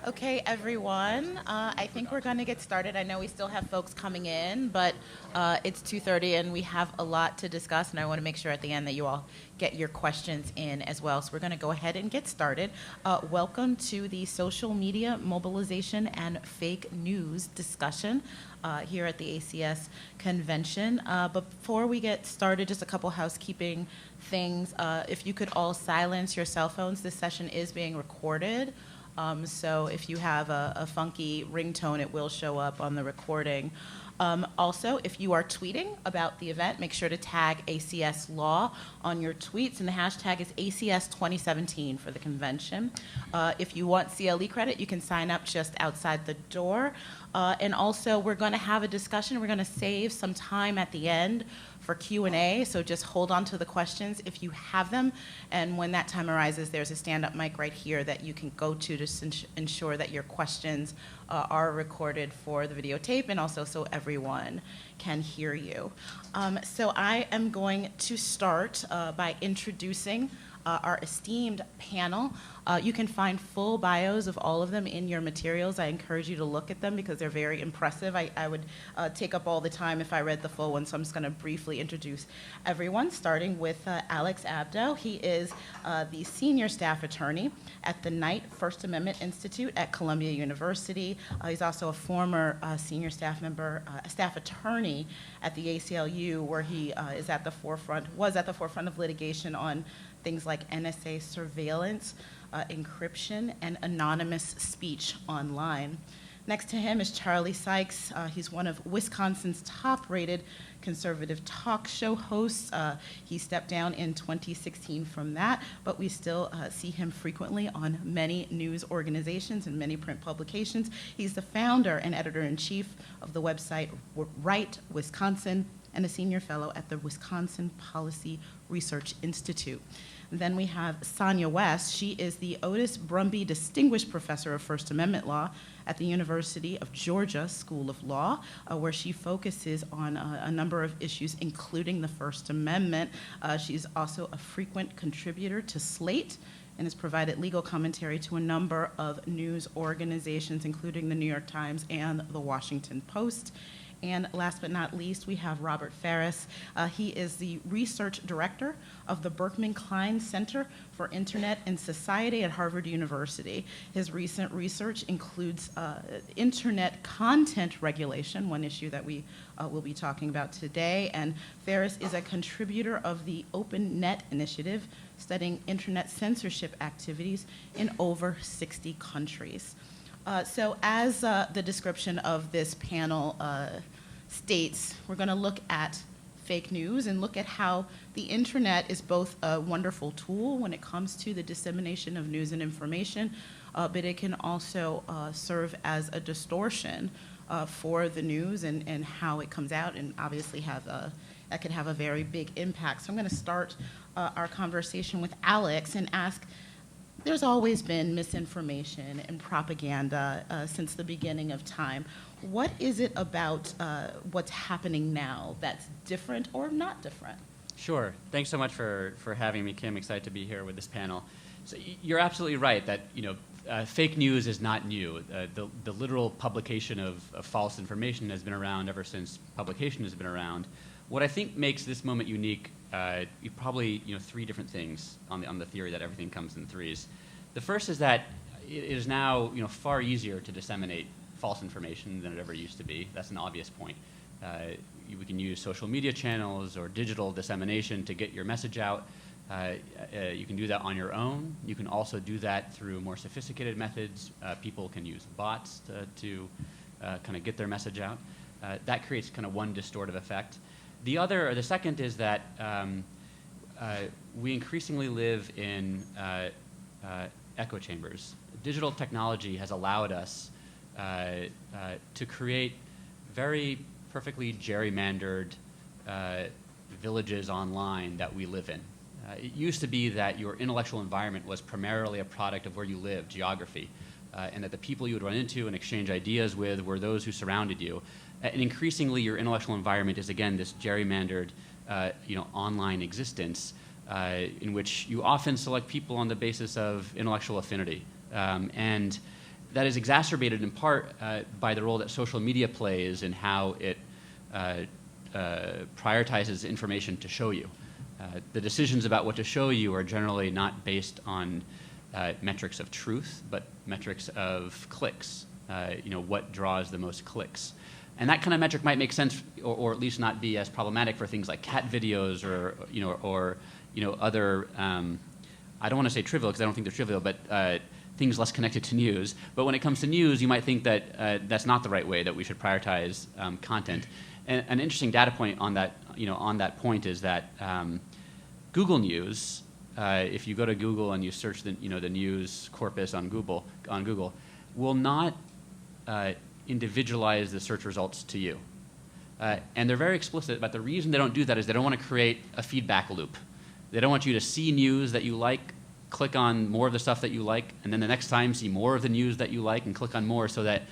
Okay, everyone. I think we're going to get started. I know we still have folks coming in, but it's 2:30 and we have a lot to discuss, and I want to make sure at the end that you all get your questions in as well. So we're going to go ahead and get started. Welcome to the social media mobilization and fake news discussion here at the ACS convention. But before we get started, just a couple housekeeping things. If you could all silence your cell phones, this session is being recorded. So if you have a funky ringtone, it will show up on the recording. Also, if you are tweeting about the event, make sure to tag ACS Law on your tweets, and the hashtag is ACS 2017 for the convention. If you want CLE credit, you can sign up just outside the door. And also, we're going to have a discussion. We're going to save some time at the end for Q&A, so just hold on to the questions if you have them, and when that time arises, there's a stand-up mic right here that you can go to ensure that your questions are recorded for the videotape, and also so everyone can hear you. So I am going to start by introducing our esteemed panel. You can find full bios of all of them in your materials. I encourage you to look at them because they're very impressive. I would take up all the time if I read the full one, so I'm just going to briefly introduce everyone, starting with Alex Abdo. He is the senior staff attorney at the Knight First Amendment Institute at Columbia University. He's also a former senior staff member, staff attorney at the ACLU, where he was at the forefront of litigation on things like NSA surveillance, encryption, and anonymous speech online. Next to him is Charlie Sykes. He's one of Wisconsin's top-rated conservative talk show hosts. He stepped down in 2016 from that, but we still see him frequently on many news organizations and many print publications. He's the founder and editor-in-chief of the website Right Wisconsin and a senior fellow at the Wisconsin Policy Research Institute. Then we have Sonja West. She is the Otis Brumby Distinguished Professor of First Amendment Law at the University of Georgia School of Law, where she focuses on a number of issues, including the First Amendment. She's also a frequent contributor to Slate and has provided legal commentary to a number of news organizations, including the New York Times and the Washington Post. And last but not least, we have Robert Faris. He is the research director of the Berkman Klein Center for Internet and Society at Harvard University. His recent research includes internet content regulation, one issue that we will be talking about today. And Faris is a contributor of the Open Net Initiative, studying internet censorship activities in over 60 countries. So as the description of this panel states, we're going to look at fake news and look at how the internet is both a wonderful tool when it comes to the dissemination of news and information, but it can also serve as a distortion for the news and how it comes out, and obviously that could have a very big impact. So I'm going to start our conversation with Alex and ask, there's always been misinformation and propaganda since the beginning of time. What is it about what's happening now that's different or not different? Sure. Thanks so much for having me, Kim. Excited to be here with this panel. So you're absolutely right that fake news is not new. The literal publication of false information has been around ever since publication has been around. What I think makes this moment unique, probably three different things on the theory that everything comes in threes. The first is that it is now far easier to disseminate false information than it ever used to be. That's an obvious point. We can use social media channels or digital dissemination to get your message out. You can do that on your own. You can also do that through more sophisticated methods. People can use bots to kind of get their message out. That creates kind of one distortive effect. The second is that we increasingly live in echo chambers. Digital technology has allowed us to create very perfectly gerrymandered villages online that we live in. It used to be that your intellectual environment was primarily a product of where you live, geography, and that the people you would run into and exchange ideas with were those who surrounded you. And increasingly, your intellectual environment is, again, this gerrymandered online existence in which you often select people on the basis of intellectual affinity. And that is exacerbated in part by the role that social media plays in how it prioritizes information to show you. The decisions about what to show you are generally not based on metrics of truth, but metrics of clicks. What draws the most clicks. And that kind of metric might make sense, or at least not be as problematic for things like cat videos or other, I don't want to say trivial because I don't think they're trivial, but things less connected to news. But when it comes to news, you might think that that's not the right way, that we should prioritize content. And an interesting data point on that point is that Google News, if you go to Google and you search the news corpus on Google, will not individualize the search results to you. And they're very explicit, but the reason they don't do that is they don't want to create a feedback loop. They don't want you to see news that you like, click on more of the stuff that you like, and then the next time see more of the news that you like and click on more, so that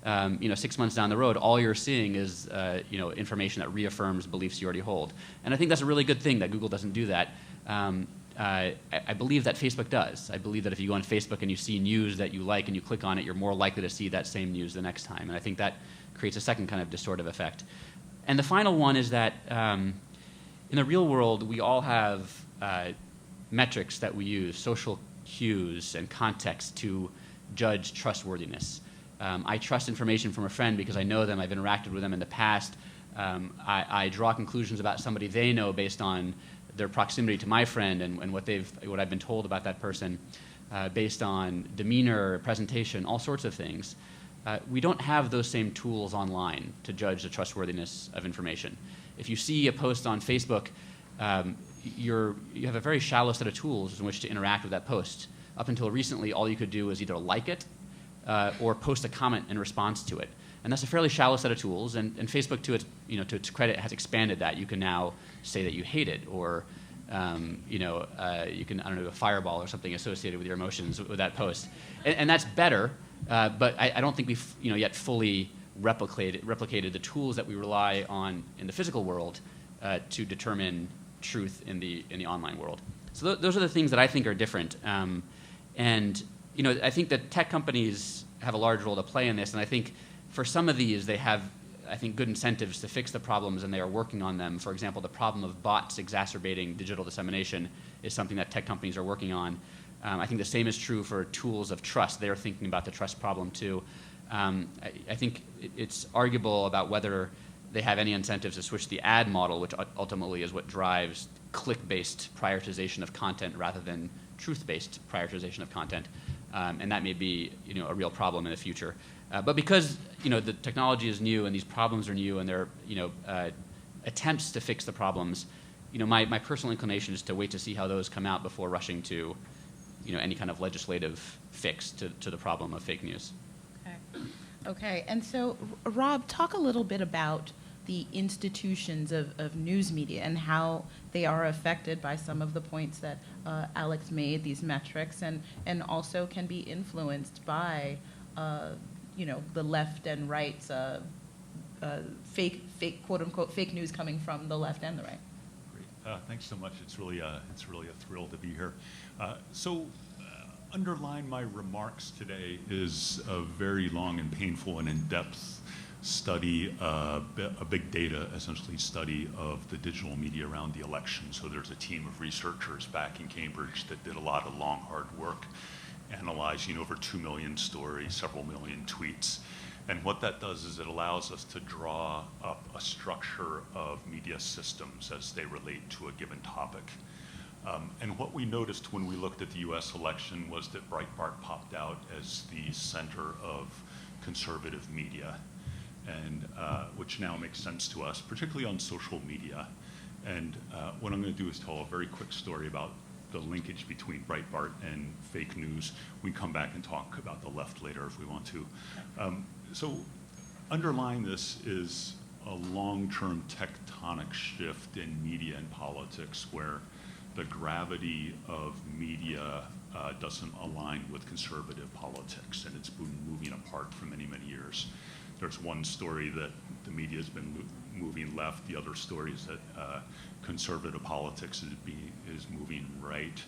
6 months down the road, all you're seeing is information that reaffirms beliefs you already hold. And I think that's a really good thing that Google doesn't do that. I believe that Facebook does. I believe that if you go on Facebook and you see news that you like and you click on it, you're more likely to see that same news the next time. And I think that creates a second kind of distortive effect. And the final one is that in the real world, we all have metrics that we use, social cues and context to judge trustworthiness. I trust information from a friend because I know them, I've interacted with them in the past. I draw conclusions about somebody they know based on their proximity to my friend and what I've been told about that person, based on demeanor, presentation, all sorts of things. We don't have those same tools online to judge the trustworthiness of information. If you see a post on Facebook, you have a very shallow set of tools in which to interact with that post. Up until recently, all you could do was either like it or post a comment in response to it. And that's a fairly shallow set of tools, and Facebook, to its credit, has expanded that. You can now say that you hate it, or you can, do a fireball or something associated with your emotions with that post. And that's better, but I don't think we've yet fully replicated the tools that we rely on in the physical world to determine truth in the online world. So those are the things that I think are different. And I think that tech companies have a large role to play in this, and I think for some of these, they have, I think, good incentives to fix the problems, and they are working on them. For example, the problem of bots exacerbating digital dissemination is something that tech companies are working on. I think the same is true for tools of trust. They're thinking about the trust problem, too. I think it's arguable about whether they have any incentives to switch the ad model, which ultimately is what drives click-based prioritization of content rather than truth-based prioritization of content. And that may be a real problem in the future. But because the technology is new and these problems are new and there are attempts to fix the problems, my personal inclination is to wait to see how those come out before rushing to any kind of legislative fix to the problem of fake news. Okay. And so, Rob, talk a little bit about the institutions of news media and how they are affected by some of the points that Alex made, these metrics, and also can be influenced by the left and right's fake quote unquote fake news coming from the left and the right. Great, thanks so much. It's really a thrill to be here. Underlying my remarks today is a very long and painful and in-depth study, a big data, essentially, study of the digital media around the election. So there's a team of researchers back in Cambridge that did a lot of long, hard work, analyzing over 2 million stories, several million tweets. And what that does is it allows us to draw up a structure of media systems as they relate to a given topic. And what we noticed when we looked at the US election was that Breitbart popped out as the center of conservative media, and which now makes sense to us, particularly on social media. And what I'm going to do is tell a very quick story about the linkage between Breitbart and fake news. We can come back and talk about the left later if we want to. So underlying this is a long-term tectonic shift in media and politics where the gravity of media doesn't align with conservative politics, and it's been moving apart for many, many years. There's one story that the media has been moving left. The other story is that conservative politics is moving right.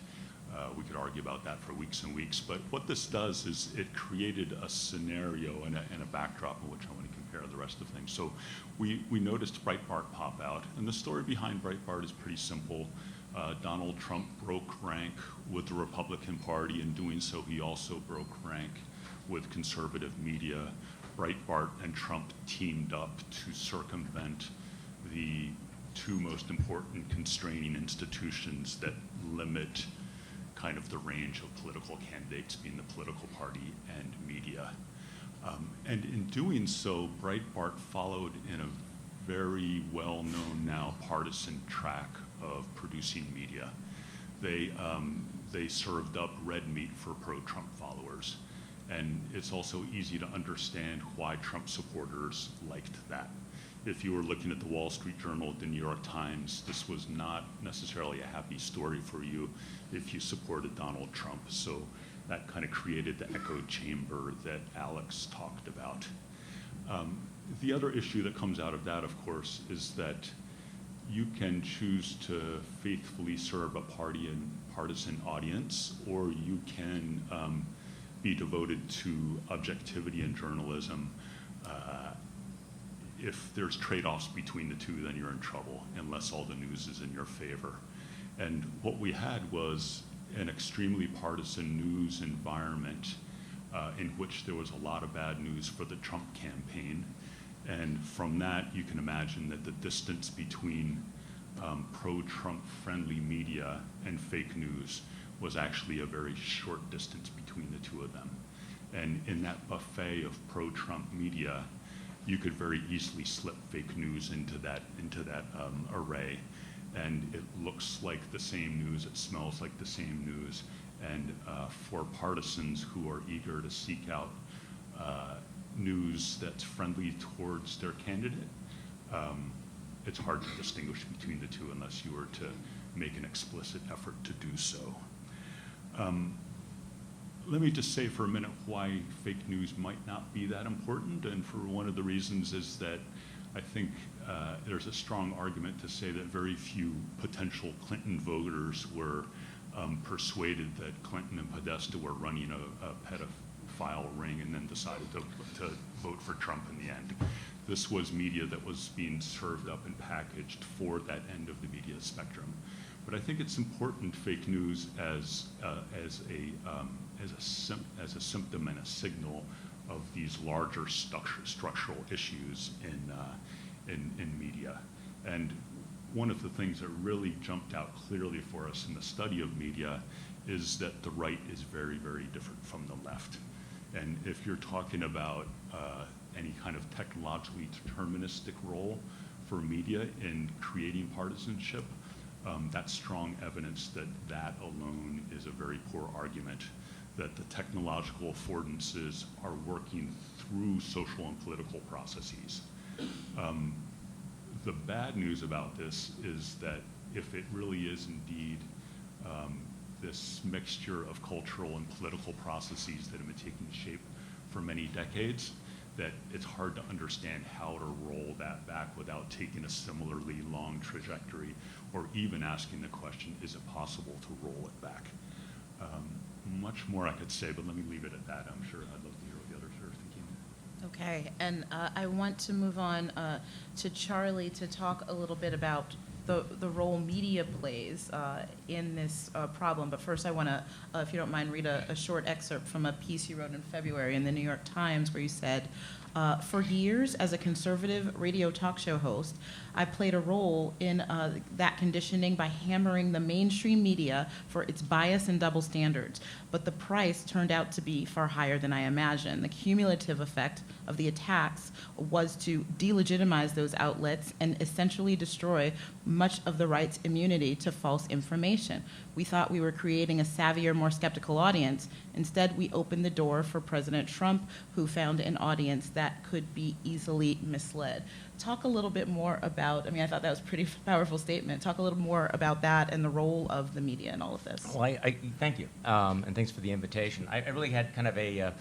We could argue about that for weeks and weeks, but what this does is it created a scenario and a backdrop in which I want to compare the rest of things. So we noticed Breitbart pop out, and the story behind Breitbart is pretty simple. Donald Trump broke rank with the Republican Party. In doing so, he also broke rank with conservative media. Breitbart and Trump teamed up to circumvent the two most important constraining institutions that limit kind of the range of political candidates, being the political party and media. And in doing so, Breitbart followed in a very well-known now partisan track of producing media. They served up red meat for pro-Trump followers. And it's also easy to understand why Trump supporters liked that. If you were looking at the Wall Street Journal, the New York Times, this was not necessarily a happy story for you if you supported Donald Trump. So that kind of created the echo chamber that Alex talked about. The other issue that comes out of that, of course, is that you can choose to faithfully serve a party and partisan audience, or you can be devoted to objectivity and journalism. If there's trade-offs between the two, then you're in trouble, unless all the news is in your favor. And what we had was an extremely partisan news environment in which there was a lot of bad news for the Trump campaign. And from that, you can imagine that the distance between pro-Trump friendly media and fake news was actually a very short distance between the two of them. And in that buffet of pro-Trump media, you could very easily slip fake news into that array. And it looks like the same news, it smells like the same news. And for partisans who are eager to seek out news that's friendly towards their candidate, it's hard to distinguish between the two unless you were to make an explicit effort to do so. Let me just say for a minute why fake news might not be that important, and for one of the reasons is that I think there's a strong argument to say that very few potential Clinton voters were persuaded that Clinton and Podesta were running a pedophile ring and then decided to vote for Trump in the end. This was media that was being served up and packaged for that end of the media spectrum. But I think it's important, fake news as a symptom and a signal of these larger structural issues in media. And one of the things that really jumped out clearly for us in the study of media is that the right is very, very different from the left. And if you're talking about any kind of technologically deterministic role for media in creating partisanship, that's strong evidence that that alone is a very poor argument, that the technological affordances are working through social and political processes. The bad news about this is that if it really is indeed this mixture of cultural and political processes that have been taking shape for many decades, that it's hard to understand how to roll that back without taking a similarly long trajectory, or even asking the question, is it possible to roll it back? Much more I could say, but let me leave it at that. I'm sure I'd love to hear what the others are thinking. Okay, and I want to move on to Charlie to talk a little bit about the role media plays in this problem. But first I want to, if you don't mind, read a short excerpt from a piece you wrote in February in the New York Times where you said, for years as a conservative radio talk show host, I played a role in that conditioning by hammering the mainstream media for its bias and double standards. But the price turned out to be far higher than I imagined. The cumulative effect of the attacks was to delegitimize those outlets and essentially destroy much of the right's immunity to false information. We thought we were creating a savvier, more skeptical audience. Instead, we opened the door for President Trump, who found an audience that could be easily misled. Talk a little bit more about, I thought that was a pretty powerful statement. Talk a little more about that and the role of the media in all of this. Well, I thank you, and thanks for the invitation. I really had kind of a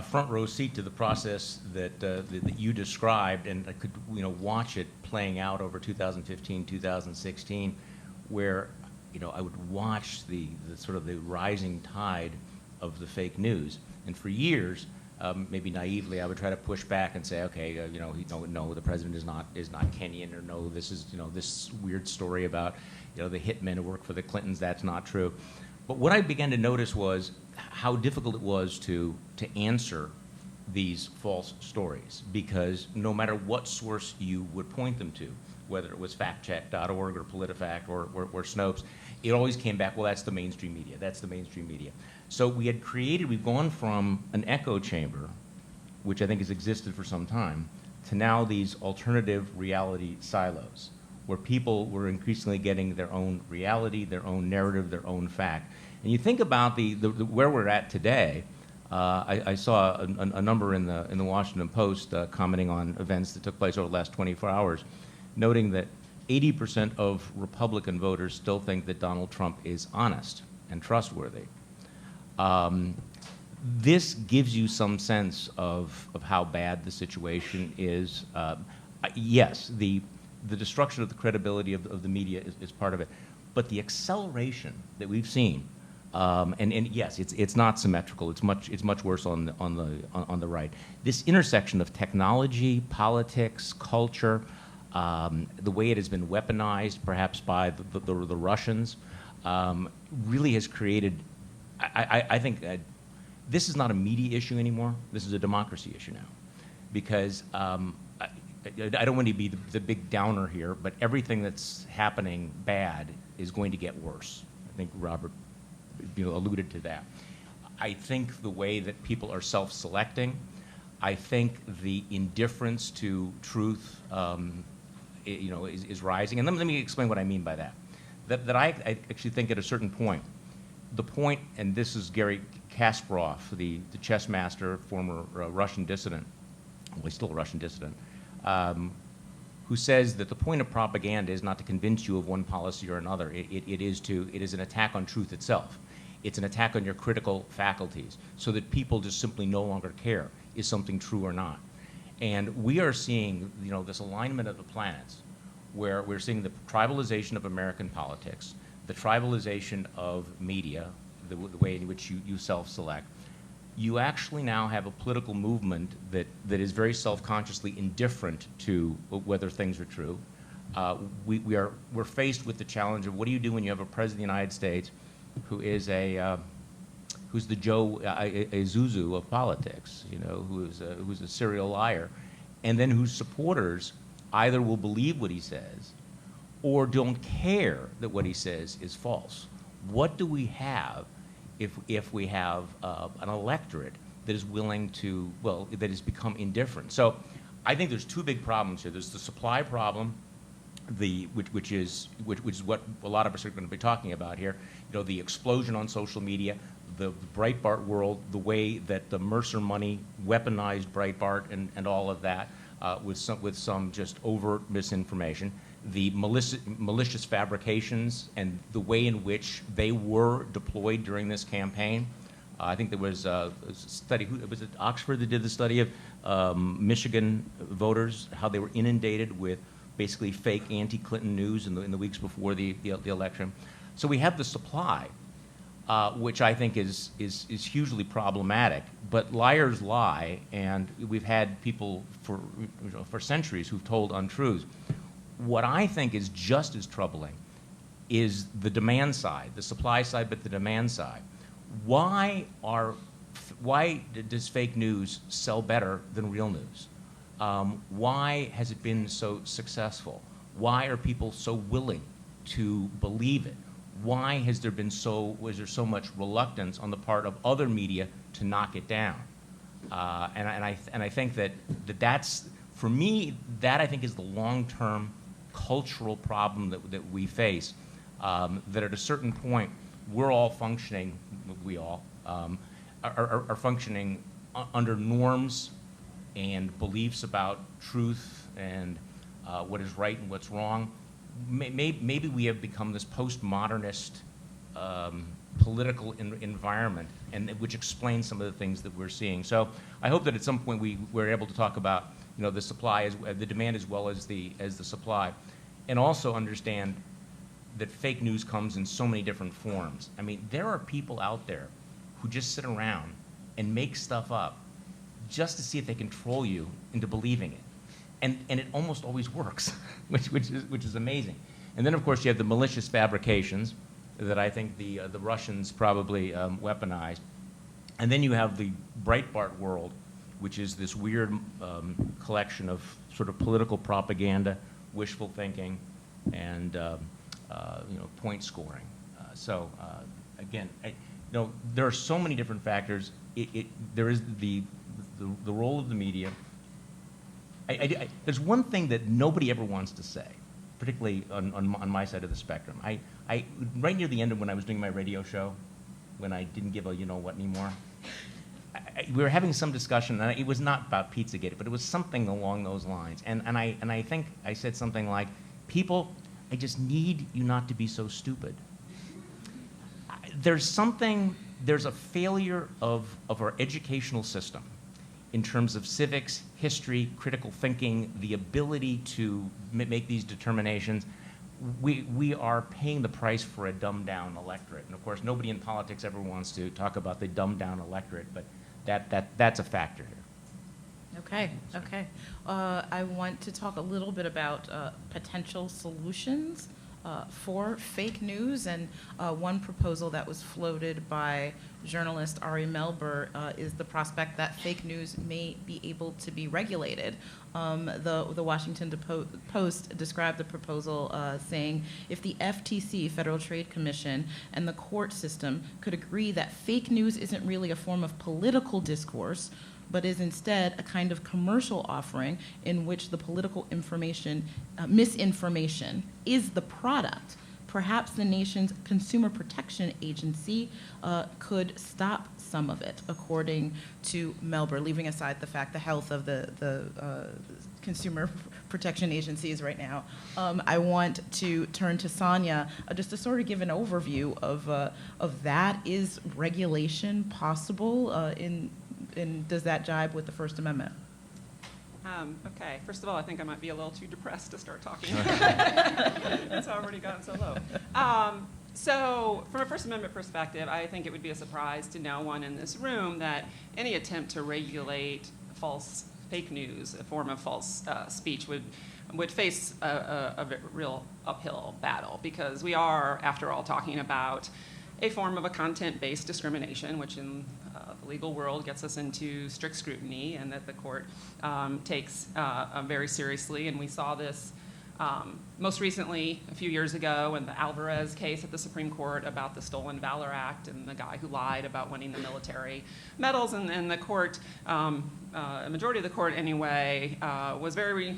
front row seat to the process that you described, and I could watch it playing out over 2015, 2016, where I would watch the sort of the rising tide of the fake news. And for years, maybe naively, I would try to push back and say, okay, no, the president is not Kenyan, or no, this is, this weird story about, the hitmen who work for the Clintons, that's not true. But what I began to notice was how difficult it was to answer these false stories, because no matter what source you would point them to, whether it was factcheck.org or PolitiFact or Snopes, it always came back, well, that's the mainstream media, that's the mainstream media. So we've gone from an echo chamber, which I think has existed for some time, to now these alternative reality silos, where people were increasingly getting their own reality, their own narrative, their own fact. And you think about where we're at today. I saw a number in the Washington Post commenting on events that took place over the last 24 hours, noting that 80% of Republican voters still think that Donald Trump is honest and trustworthy. This gives you some sense of how bad the situation is. Yes, the destruction of the credibility of the media is part of it, but the acceleration that we've seen, and yes, it's not symmetrical. It's much worse on the right. This intersection of technology, politics, culture, the way it has been weaponized, perhaps by the Russians, really has created. I think this is not a media issue anymore. This is a democracy issue now, because I don't want to be the big downer here, but everything that's happening bad is going to get worse. I think Robert alluded to that. I think the way that people are self-selecting, I think the indifference to truth, is rising. And let me explain what I mean by that. That I actually think at a certain point, and this is Garry Kasparov, the chess master, former Russian dissident, well, he's still a Russian dissident, who says that the point of propaganda is not to convince you of one policy or another. It is an attack on truth itself. It's an attack on your critical faculties, so that people just simply no longer care, is something true or not. And we are seeing, this alignment of the planets, where we're seeing the tribalization of American politics, the tribalization of media, the way in which you self-select. You actually now have a political movement that is very self-consciously indifferent to whether things are true. We're faced with the challenge of what do you do when you have a president of the United States who is who's the Joe Isuzu of politics, who's a serial liar, and then whose supporters either will believe what he says or don't care that what he says is false. What do we have if we have an electorate that is willing to, that has become indifferent? So I think there's two big problems here. There's the supply problem, which is what a lot of us are going to be talking about here. The explosion on social media, the Breitbart world, the way that the Mercer money weaponized Breitbart and all of that with some just overt misinformation, the malicious fabrications and the way in which they were deployed during this campaign. I think there was a study, was it Oxford that did the study of Michigan voters, how they were inundated with basically fake anti-Clinton news in the weeks before the election. So we have the supply, which I think is hugely problematic. But liars lie, and we've had people for centuries who've told untruths. What I think is just as troubling is the demand side, the supply side, but the demand side. Why does fake news sell better than real news? Why has it been so successful? Why are people so willing to believe it? Why was there so much reluctance on the part of other media to knock it down? And I think that's, for me, that I think is the long-term cultural problem that we face. That at a certain point, we're all functioning, are functioning under norms and beliefs about truth and what is right and what's wrong. Maybe we have become this postmodernist political environment, and which explains some of the things that we're seeing. So I hope that at some point we're able to talk about the supply, the demand as well as the supply, and also understand that fake news comes in so many different forms. I mean, there are people out there who just sit around and make stuff up just to see if they can troll you into believing it. And it almost always works, which is amazing. And then, of course, you have the malicious fabrications that I think the Russians probably weaponized. And then you have the Breitbart world, which is this weird collection of sort of political propaganda, wishful thinking, and point scoring. Again, there are so many different factors. There is the role of the media. There's one thing that nobody ever wants to say, particularly on my side of the spectrum. Right near the end of when I was doing my radio show, when I didn't give a you-know-what anymore, we were having some discussion, and it was not about Pizzagate, but it was something along those lines. And I think I said something like, people, I just need you not to be so stupid. There's a failure of our educational system in terms of civics, history, critical thinking, the ability to make these determinations. We are paying the price for a dumbed-down electorate. And of course, nobody in politics ever wants to talk about the dumbed-down electorate, but that's a factor here. Okay. I want to talk a little bit about potential solutions for fake news, and one proposal that was floated by journalist Ari Melber is the prospect that fake news may be able to be regulated. The Washington Post described the proposal saying, if the FTC, Federal Trade Commission, and the court system could agree that fake news isn't really a form of political discourse, but is instead a kind of commercial offering in which the political misinformation is the product, perhaps the nation's Consumer Protection Agency could stop some of it, according to Melber, leaving aside the fact the health of the Consumer Protection Agency is right now. I want to turn to Sonja just to sort of give an overview of that. Is regulation possible and does that jibe with the First Amendment? Okay, first of all, I think I might be a little too depressed to start talking. It's already gotten so low. So from a First Amendment perspective, I think it would be a surprise to no one in this room that any attempt to regulate fake news, a form of false speech, would face a real uphill battle, because we are, after all, talking about a form of a content-based discrimination, which in the legal world gets us into strict scrutiny, and that the court takes very seriously. And we saw this most recently a few years ago in the Alvarez case at the Supreme Court about the Stolen Valor Act and the guy who lied about winning the military medals. And the court, a majority of the court anyway, was very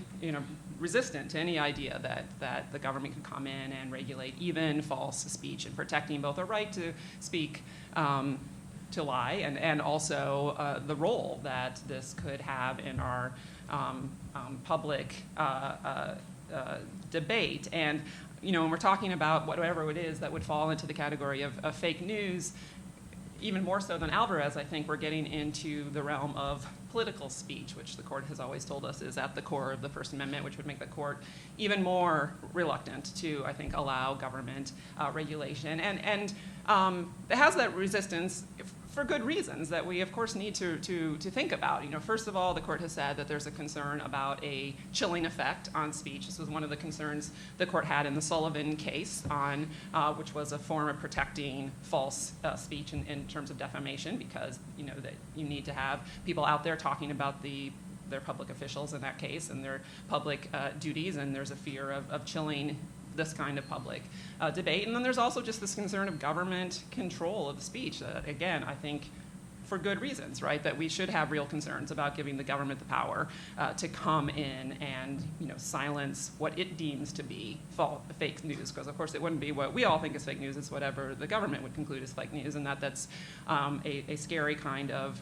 resistant to any idea that the government could come in and regulate even false speech, and protecting both a right to speak to lie and also the role that this could have in our public debate. And when we're talking about whatever it is that would fall into the category of fake news, even more so than Alvarez, I think we're getting into the realm of political speech, which the court has always told us is at the core of the First Amendment, which would make the court even more reluctant to, I think, allow government regulation. And it has that resistance for good reasons that we, of course, need to think about. First of all, the court has said that there's a concern about a chilling effect on speech. This was one of the concerns the court had in the Sullivan case, which was a form of protecting false speech in terms of defamation, because that you need to have people out there talking about their public officials in that case and their public duties, and there's a fear of chilling this kind of public debate. And then there's also just this concern of government control of speech. Again, I think for good reasons, right? That we should have real concerns about giving the government the power to come in and silence what it deems to be fake news. Because of course it wouldn't be what we all think is fake news, it's whatever the government would conclude is fake news, and that's a scary kind of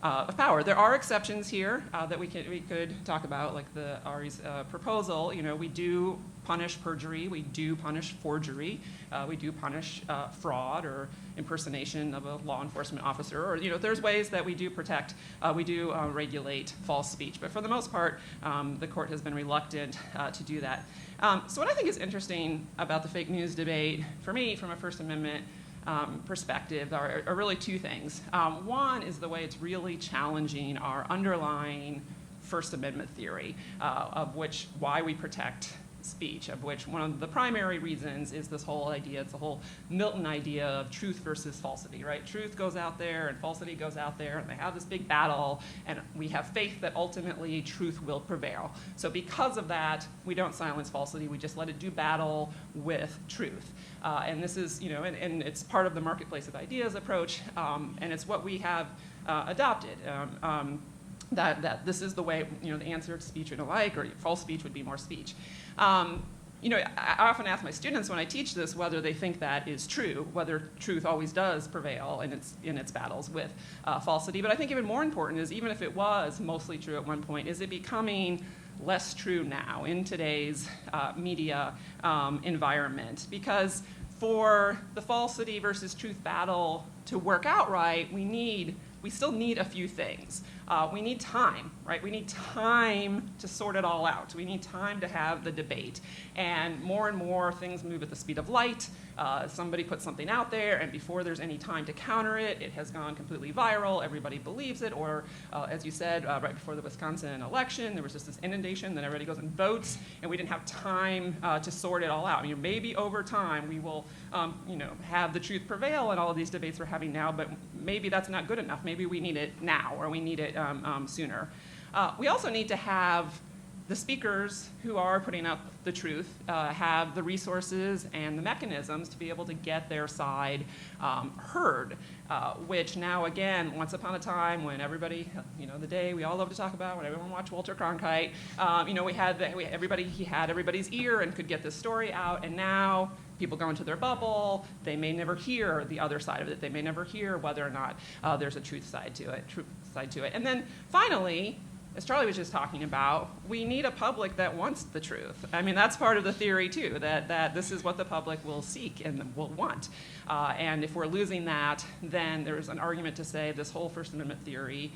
of power. There are exceptions here that we could talk about, like the Ari's proposal. You know, we do punish perjury, we do punish forgery, we do punish fraud or impersonation of a law enforcement officer, or, you know, there's ways that we do protect, we do regulate false speech. But for the most part, the court has been reluctant to do that. So what I think is interesting about the fake news debate, for me, from a First Amendment perspective, are really two things. One is the way it's really challenging our underlying First Amendment theory, of which why we protect speech, of which one of the primary reasons is this whole idea, it's the whole Milton idea of truth versus falsity, right? Truth goes out there and falsity goes out there, and they have this big battle, and we have faith that ultimately truth will prevail. So because of that, we don't silence falsity, we just let it do battle with truth. And this is, you know, and it's part of the marketplace of ideas approach, and it's what we have adopted. That this is the way, you know, the answer to speech we don't like, or false speech would be more speech. You know, I often ask my students when I teach this whether they think that is true, whether truth always does prevail in its battles with falsity. But I think even more important is, even if it was mostly true at one point, is it becoming less true now in today's media environment? Because for the falsity versus truth battle to work out right, we still need a few things. We need time, right? We need time to sort it all out. We need time to have the debate. And more things move at the speed of light. Somebody puts something out there, and before there's any time to counter it, it has gone completely viral. Everybody believes it. Or, as you said, right before the Wisconsin election, there was just this inundation. Then everybody goes and votes, and we didn't have time to sort it all out. You know, maybe over time we will, you know, have the truth prevail in all of these debates we're having now. But maybe that's not good enough. Maybe we need it now, or we need it sooner. We also need to have the speakers who are putting out the truth have the resources and the mechanisms to be able to get their side heard, which now, again, once upon a time when everybody, you know, the day we all love to talk about, when everyone watched Walter Cronkite, you know, he had everybody's ear and could get this story out, and now people go into their bubble. They may never hear the other side of it. They may never hear whether or not there's a truth side to it. And then finally, as Charlie was just talking about, we need a public that wants the truth. I mean, that's part of the theory too, that this is what the public will seek and will want. And if we're losing that, then there's an argument to say this whole First Amendment theory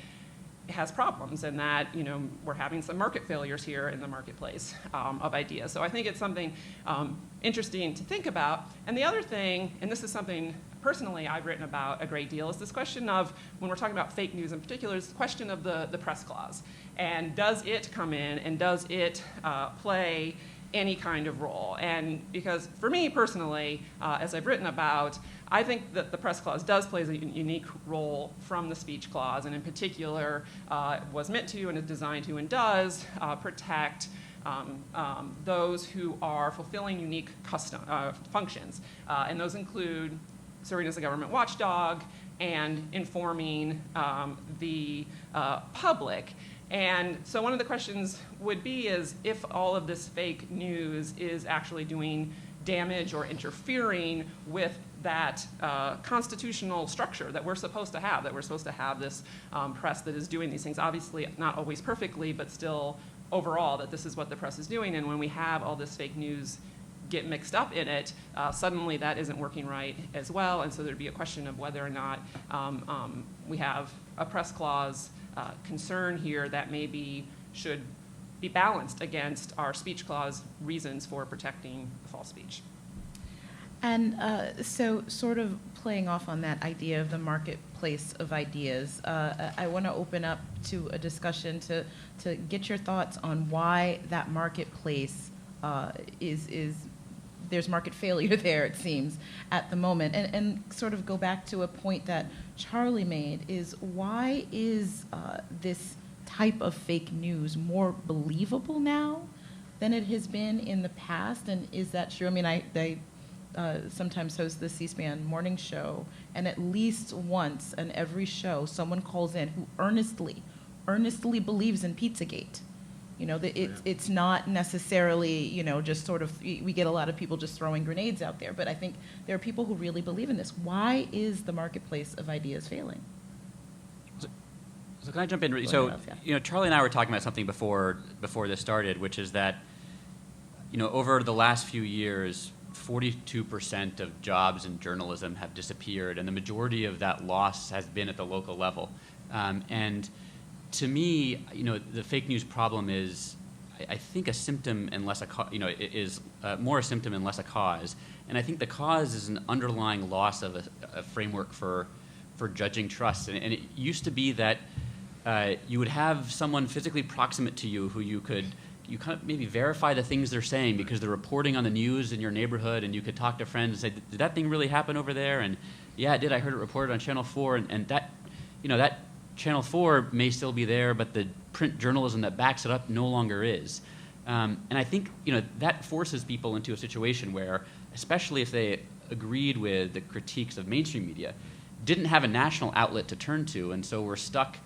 has problems, and that, you know, we're having some market failures here in the marketplace of ideas. So I think it's something interesting to think about. And the other thing, and this is something personally I've written about a great deal, is this question of, when we're talking about fake news in particular, is the question of the press clause. And does it come in, and does it play any kind of role? And because for me personally, as I've written about, I think that the press clause does play a unique role from the speech clause, and in particular was meant to and is designed to and does protect those who are fulfilling unique functions. And those include serving as a government watchdog and informing the public. And so one of the questions would be is if all of this fake news is actually doing damage or interfering with that constitutional structure that we're supposed to have, this press that is doing these things, obviously not always perfectly, but still overall that this is what the press is doing. And when we have all this fake news get mixed up in it, suddenly that isn't working right as well. And so there'd be a question of whether or not we have a press clause concern here that maybe should be balanced against our speech clause reasons for protecting false speech. And so sort of playing off on that idea of the marketplace of ideas, I want to open up to a discussion to get your thoughts on why that marketplace is there's market failure there, it seems, at the moment. And sort of go back to a point that Charlie made, is why is this type of fake news more believable now than it has been in the past? And is that true? I mean, I sometimes host the C-SPAN morning show, and at least once in every show, someone calls in who earnestly believes in Pizzagate. You know, it's not necessarily, you know, just sort of, we get a lot of people just throwing grenades out there, but I think there are people who really believe in this. Why is the marketplace of ideas failing? So can I jump in? Go So, ahead, yeah. Charlie and I were talking about something before this started, which is that, over the last few years, 42% of jobs in journalism have disappeared, and the majority of that loss has been at the local level. And to me, the fake news problem is, I think, a symptom and less is more a symptom and less a cause. And I think the cause is an underlying loss of a framework for judging trust. And it used to be that you would have someone physically proximate to you who you kind of maybe verify the things they're saying because they're reporting on the news in your neighborhood, and you could talk to friends and say, did that thing really happen over there? And yeah, it did. I heard it reported on Channel 4, and that, that Channel 4 may still be there, but the print journalism that backs it up no longer is. And I think, that forces people into a situation where, especially if they agreed with the critiques of mainstream media, didn't have a national outlet to turn to, and so we're stuck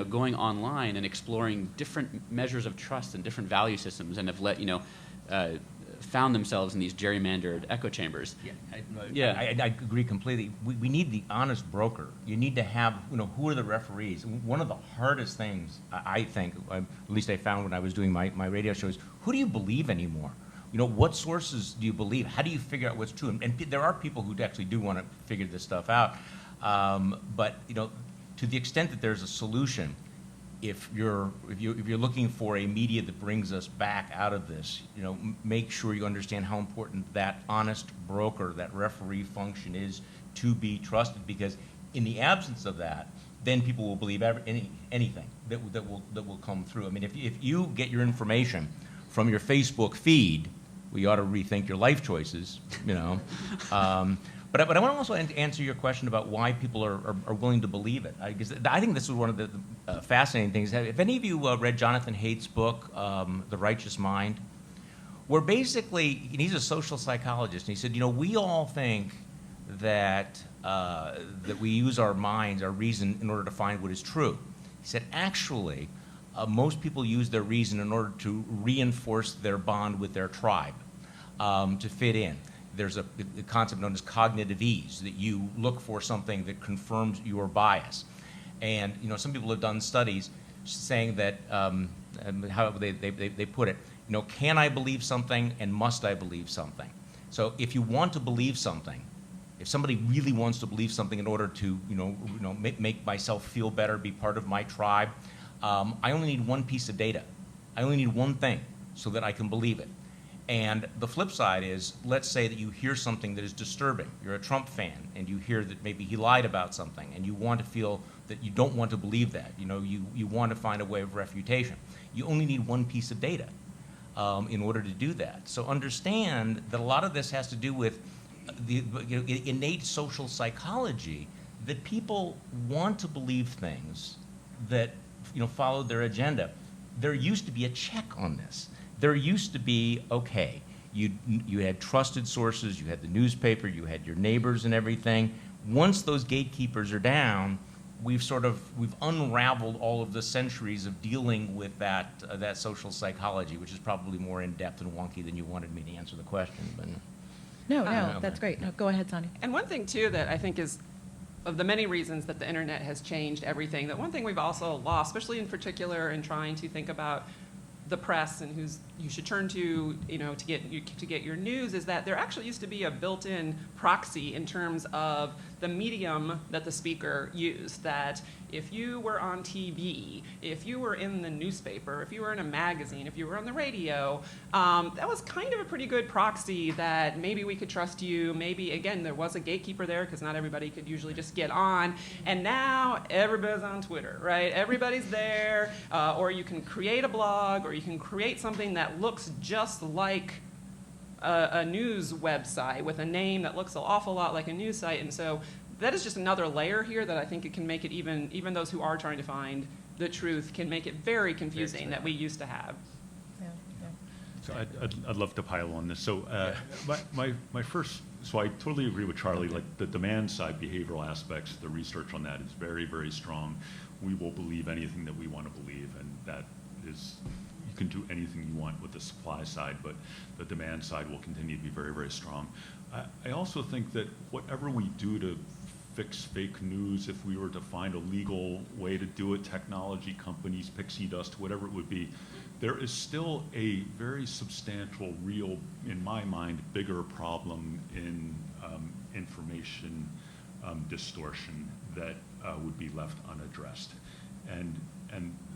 going online and exploring different measures of trust and different value systems, and have found themselves in these gerrymandered echo chambers. I agree completely. We need the honest broker. You need to have, who are the referees? One of the hardest things, I think, at least I found when I was doing my radio show, is who do you believe anymore? What sources do you believe? How do you figure out what's true? And there are people who actually do want to figure this stuff out. But, to the extent that there's a solution, if you're looking for a media that brings us back out of this, make sure you understand how important that honest broker, that referee function is to be trusted. Because in the absence of that, then people will believe anything that will come through. I mean, if you get your information from your Facebook feed, we ought to rethink your life choices, But I want to also answer your question about why people are willing to believe it. Because I think this is one of the fascinating things. Have any of you read Jonathan Haidt's book, The Righteous Mind? Where basically, he's a social psychologist, and he said, we all think that we use our minds, our reason, in order to find what is true. He said, actually, most people use their reason in order to reinforce their bond with their tribe, to fit in. There's a concept known as cognitive ease, that you look for something that confirms your bias. And some people have done studies saying that, how they put it, can I believe something and must I believe something? So if you want to believe something, if somebody really wants to believe something in order to make myself feel better, be part of my tribe, I only need one piece of data. I only need one thing so that I can believe it. And the flip side is, let's say that you hear something that is disturbing. You're a Trump fan, and you hear that maybe he lied about something, and you want to feel that you don't want to believe that. You want to find a way of refutation. You only need one piece of data in order to do that. So understand that a lot of this has to do with the innate social psychology, that people want to believe things that follow their agenda. There used to be a check on this. There used to be, okay, you had trusted sources, you had the newspaper, you had your neighbors and everything. Once those gatekeepers are down, we've unraveled all of the centuries of dealing with that social psychology, which is probably more in depth and wonky than you wanted me to answer the question. But No, that's great. No, go ahead, Sonja. And one thing, too, that I think is of the many reasons that the internet has changed everything, that one thing we've also lost, especially in particular in trying to think about the press and who's you should turn to, to get your news, is that there actually used to be a built-in proxy in terms of the medium that the speaker used. That if you were on TV, if you were in the newspaper, if you were in a magazine, if you were on the radio, that was kind of a pretty good proxy that maybe we could trust you. Maybe, again, there was a gatekeeper there because not everybody could usually just get on. And now everybody's on Twitter, right? Everybody's there. Or you can create a blog, or you can create something that looks just like a news website with a name that looks an awful lot like a news site. And so that is just another layer here that I think it can make it even those who are trying to find the truth can make it very confusing that we used to have. So I'd love to pile on this. So my first, so I totally agree with Charlie. Like the demand side, behavioral aspects, the research on that is very, very strong. We will believe anything that we want to believe, and that is, you can do anything you want with the supply side, but the demand side will continue to be very, very strong. I also think that whatever we do to fix fake news, if we were to find a legal way to do it, technology companies, pixie dust, whatever it would be, there is still a very substantial, real, in my mind, bigger problem in information distortion that would be left unaddressed. And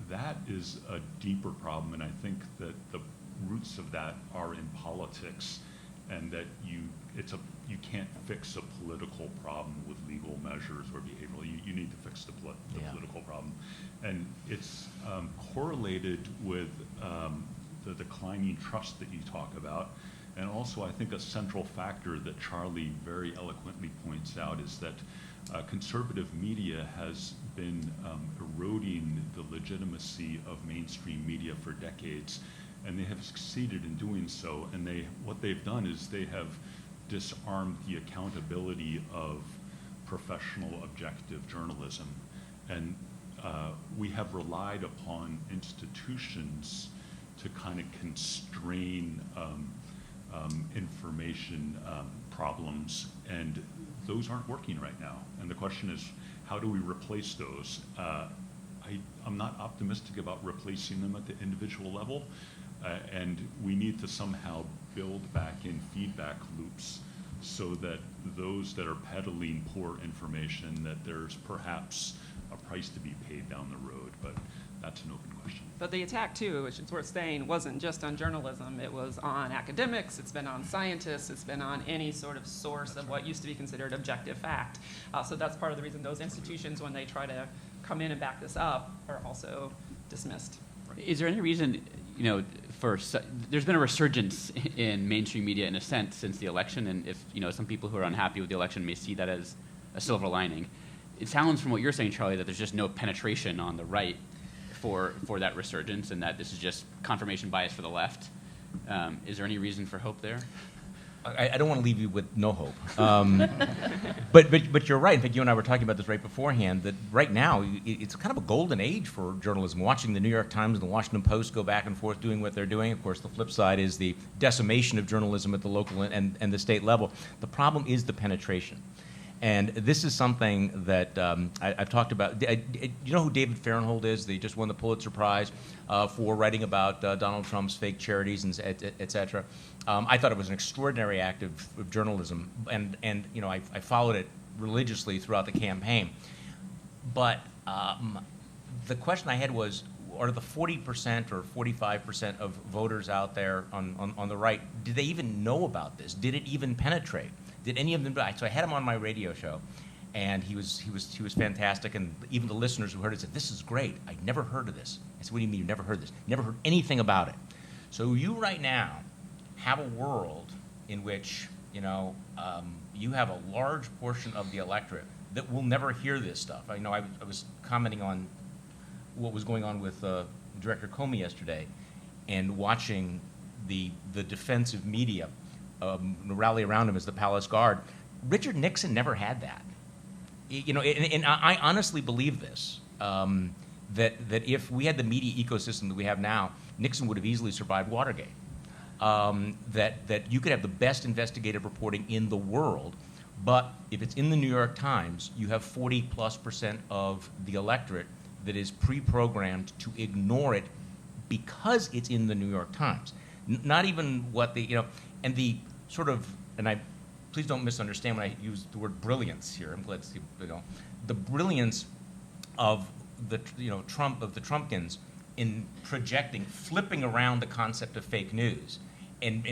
that is a deeper problem, and I think that the roots of that are in politics, and that you can't fix a political problem with legal measures or behavioral. You need to fix the political problem. And it's correlated with the declining trust that you talk about. And also, I think a central factor that Charlie very eloquently points out is that conservative media has been eroding the legitimacy of mainstream media for decades, and they have succeeded in doing so. And what they've done is they have disarmed the accountability of professional, objective journalism. And we have relied upon institutions to kind of constrain information problems, and those aren't working right now. And the question is, how do we replace those? I'm not optimistic about replacing them at the individual level, and we need to somehow build back in feedback loops so that those that are peddling poor information, that there's perhaps a price to be paid down the road, but that's an open question. But the attack, too, which is worth saying, wasn't just on journalism. It was on academics, it's been on scientists, it's been on any sort of source of what used to be considered objective fact. So that's part of the reason those institutions, when they try to come in and back this up, are also dismissed. Is there any reason, there's been a resurgence in mainstream media in a sense since the election, and if, some people who are unhappy with the election may see that as a silver lining. It sounds from what you're saying, Charlie, that there's just no penetration on the right for that resurgence, and that this is just confirmation bias for the left. Is there any reason for hope there? I don't want to leave you with no hope. But you're right. In fact, you and I were talking about this right beforehand, that right now it's kind of a golden age for journalism. Watching the New York Times and the Washington Post go back and forth doing what they're doing. Of course, the flip side is the decimation of journalism at the local and the state level. The problem is the penetration. And this is something that I've talked about. You know who David Fairnhold is? They just won the Pulitzer Prize for writing about Donald Trump's fake charities, and et cetera. I thought it was an extraordinary act of journalism, and I followed it religiously throughout the campaign. But the question I had was, are the 40% or 45% of voters out there on the right, did they even know about this? Did it even penetrate? Did any of them? So I had him on my radio show, and he was fantastic. And even the listeners who heard it said, "This is great. I'd never heard of this." I said, "What do you mean you never heard this? Never heard anything about it?" So you right now have a world in which you have a large portion of the electorate that will never hear this stuff. I was commenting on what was going on with Director Comey yesterday, and watching the defensive media rally around him as the palace guard. Richard Nixon never had that. And I honestly believe this, that if we had the media ecosystem that we have now, Nixon would have easily survived Watergate. That you could have the best investigative reporting in the world, but if it's in the New York Times, you have 40+% of the electorate that is pre-programmed to ignore it because it's in the New York Times. Not even what and the sort of, and please don't misunderstand when I use the word brilliance here. I'm glad to see, the brilliance of the Trumpkins in projecting, flipping around the concept of fake news, and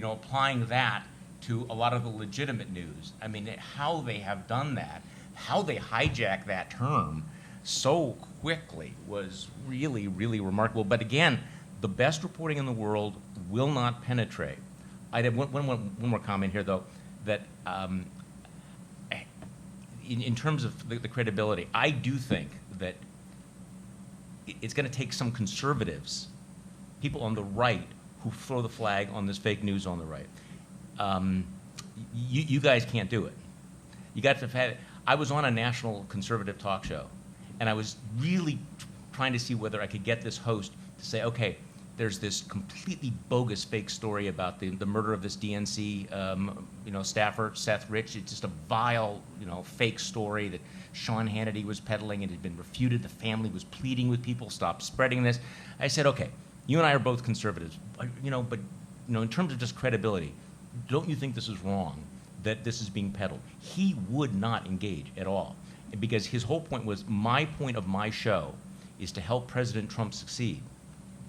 applying that to a lot of the legitimate news. I mean, how they have done that, how they hijack that term so quickly was really, really remarkable. But again, the best reporting in the world will not penetrate. I'd have one more comment here, though, that in terms of the credibility, I do think that it's going to take some conservatives, people on the right, who throw the flag on this fake news on the right. You guys can't do it. You got to have had it. I was on a national conservative talk show, and I was really trying to see whether I could get this host to say, okay, there's this completely bogus fake story about the murder of this DNC staffer, Seth Rich. It's just a vile, fake story that Sean Hannity was peddling, and it had been refuted. The family was pleading with people, stop spreading this. I said, okay, you and I are both conservatives, but in terms of just credibility, don't you think this is wrong, that this is being peddled? He would not engage at all, because his whole point was, my point of my show is to help President Trump succeed.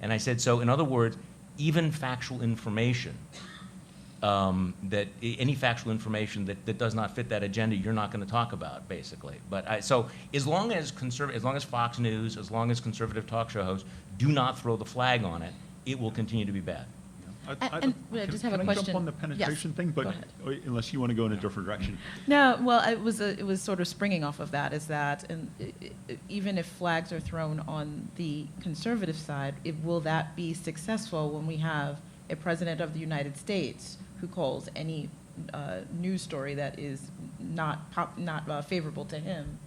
And I said, so in other words, even factual information, any factual information that does not fit that agenda, you're not going to talk about, basically. But so as long as Fox News, as long as conservative talk show hosts do not throw the flag on it, it will continue to be bad. I just have a can question. I jump on the penetration Yes. thing? But Go ahead. unless you want to go in a different direction. No, well, it was sort of springing off of that, is that even if flags are thrown on the conservative side, will that be successful when we have a president of the United States who calls any news story that is not favorable to him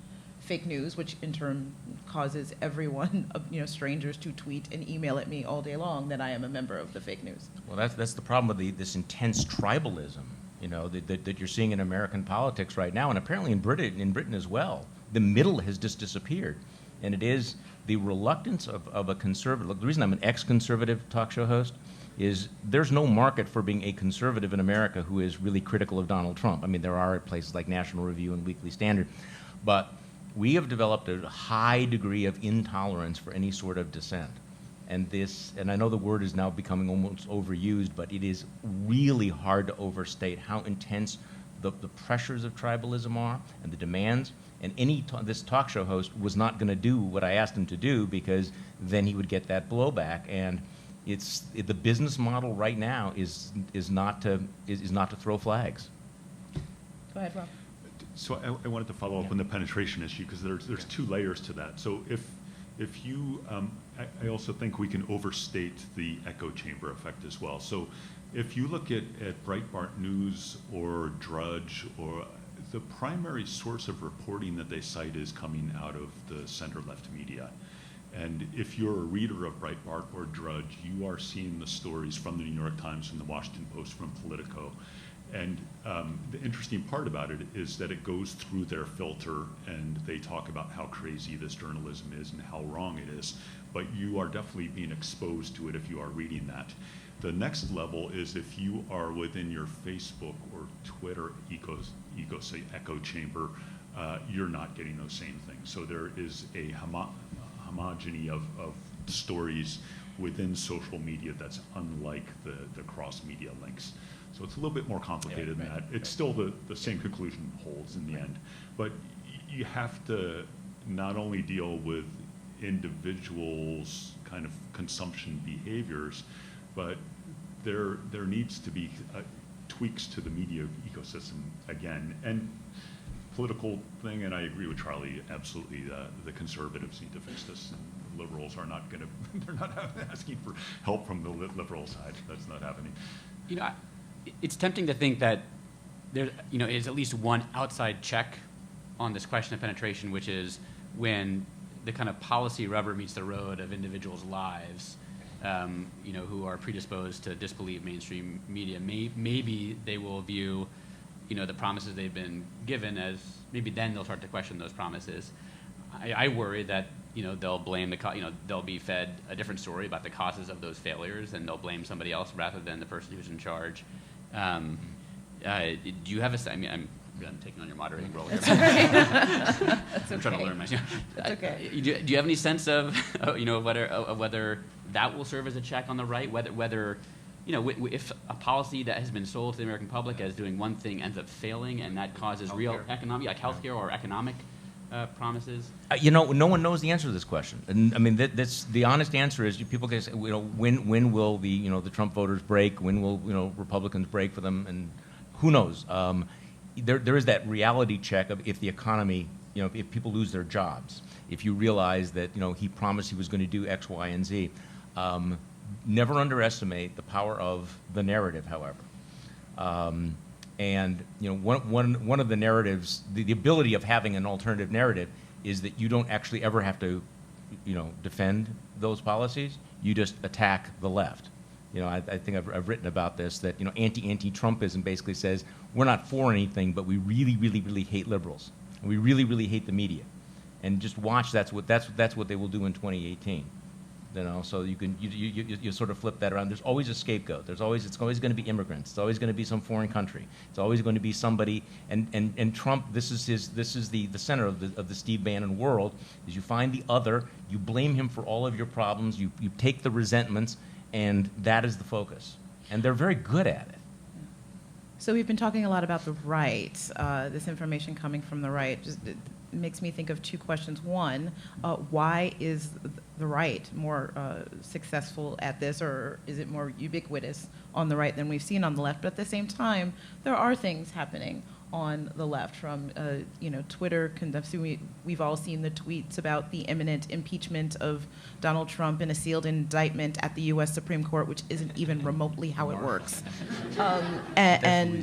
fake news, which in turn causes everyone, strangers, to tweet and email at me all day long that I am a member of the fake news? Well, that's the problem with this intense tribalism, that you're seeing in American politics right now, and apparently in Britain as well. The middle has just disappeared, and it is the reluctance of a conservative. Look, the reason I'm an ex-conservative talk show host is there's no market for being a conservative in America who is really critical of Donald Trump. I mean, there are at places like National Review and Weekly Standard, but we have developed a high degree of intolerance for any sort of dissent. And I know the word is now becoming almost overused, but it is really hard to overstate how intense the pressures of tribalism are and the demands. And this talk show host was not going to do what I asked him to do, because then he would get that blowback. And the business model right now is not to throw flags. Go ahead, Rob. So I wanted to follow up on the penetration issue, because there's two layers to that. So if you, I also think we can overstate the echo chamber effect as well. So if you look at Breitbart News or Drudge, or the primary source of reporting that they cite is coming out of the center-left media. And if you're a reader of Breitbart or Drudge, you are seeing the stories from the New York Times, from the Washington Post, from Politico. And the interesting part about it is that it goes through their filter, and they talk about how crazy this journalism is and how wrong it is. But you are definitely being exposed to it if you are reading that. The next level is if you are within your Facebook or Twitter echo chamber, you're not getting those same things. So there is a homogeny of stories within social media that's unlike the cross-media links. So it's a little bit more complicated than that. It's still the same conclusion holds in the end. But you have to not only deal with individuals' kind of consumption behaviors, but there needs to be tweaks to the media ecosystem again. And political thing, and I agree with Charlie, absolutely, the conservatives need to fix this. And liberals are not going to, they're not asking for help from the liberal side. That's not happening. It's tempting to think that there, is at least one outside check on this question of penetration, which is when the kind of policy rubber meets the road of individuals' lives, who are predisposed to disbelieve mainstream media. Maybe they will view, the promises they've been given as, maybe then they'll start to question those promises. I worry that, they'll blame they'll be fed a different story about the causes of those failures, and they'll blame somebody else rather than the person who's in charge. Do you have I'm taking on your moderating role here. That's okay. That's I'm trying to okay. learn myself. That's okay. Do you have any sense of, whether that will serve as a check on the right, whether if a policy that has been sold to the American public as doing one thing ends up failing, and that causes real economic, like healthcare or economic promises? No one knows the answer to this question, and I mean that's the honest answer is people can say, when will the Trump voters break? When will Republicans break for them? And who knows? There is that reality check of if the economy, if people lose their jobs, if you realize that he promised he was going to do X, Y, and Z. Never underestimate the power of the narrative, however. And one of the narratives, the ability of having an alternative narrative is that you don't actually ever have to defend those policies. You just attack the left. I think I've written about this, that anti-Trumpism basically says we're not for anything, but we really, really, really hate liberals, and we really, really hate the media. And just watch, that's what they will do in 2018. So you sort of flip that around. There's always a scapegoat. It's always going to be immigrants. It's always going to be some foreign country. It's always going to be somebody. And Trump, this is the center of the Steve Bannon world. Is you find the other, you blame him for all of your problems, you take the resentments, and that is the focus. And they're very good at it. So we've been talking a lot about the right, this information coming from the right. It makes me think of two questions. One, why is the right more successful at this, or is it more ubiquitous on the right than we've seen on the left? But at the same time, there are things happening on the left from, Twitter. We've all seen the tweets about the imminent impeachment of Donald Trump in a sealed indictment at the U.S. Supreme Court, which isn't even remotely how it works. And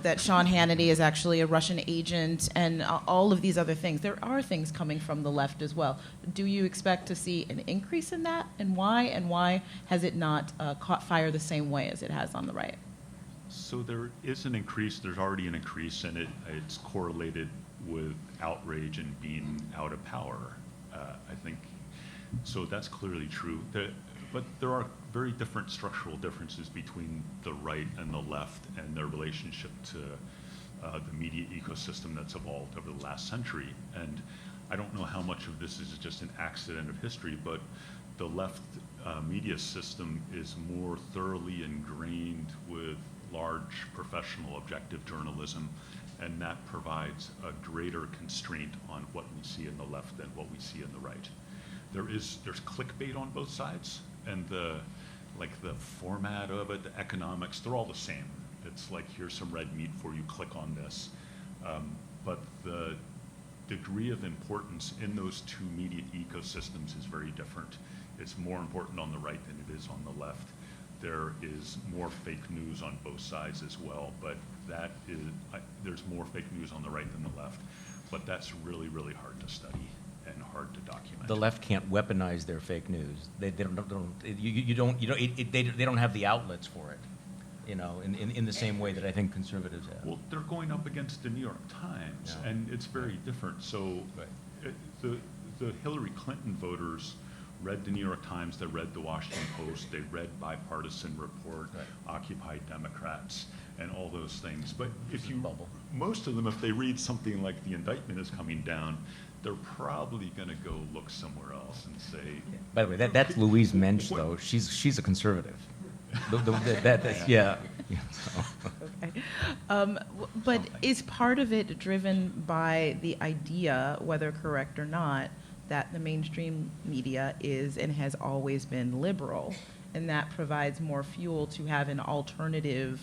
that Sean Hannity is actually a Russian agent, and all of these other things. There are things coming from the left as well. Do you expect to see an increase in that, and why? And why has it not caught fire the same way as it has on the right? So there is an increase. There's already an increase, and it's correlated with outrage and being out of power, I think. So that's clearly true. But there are very different structural differences between the right and the left and their relationship to the media ecosystem that's evolved over the last century. And I don't know how much of this is just an accident of history, but the left media system is more thoroughly ingrained with large professional objective journalism, and that provides a greater constraint on what we see in the left than what we see in the right. There's clickbait on both sides, and the format of it, the economics, they're all the same. It's like, here's some red meat for you, click on this. But the degree of importance in those two media ecosystems is very different. It's more important on the right than it is on the left. There is more fake news on both sides as well, but there's more fake news on the right than the left. But that's really, really hard to study and hard to document. The left can't weaponize their fake news. They don't have the outlets for it, in the same way that I think conservatives have. Well, they're going up against the New York Times, Yeah. and it's very different. So the Hillary Clinton voters read the New York Times, they read the Washington Post, they read Bipartisan Report, Right. Occupy Democrats, and all those things. But Bubble. most of them, if they read something like the indictment is coming down, they're probably going to go look somewhere else and say. By the way, that's Louise Mensch, though. She's a conservative. Yeah. So. Okay. But is part of it driven by the idea, whether correct or not, that the mainstream media is and has always been liberal, and that provides more fuel to have an alternative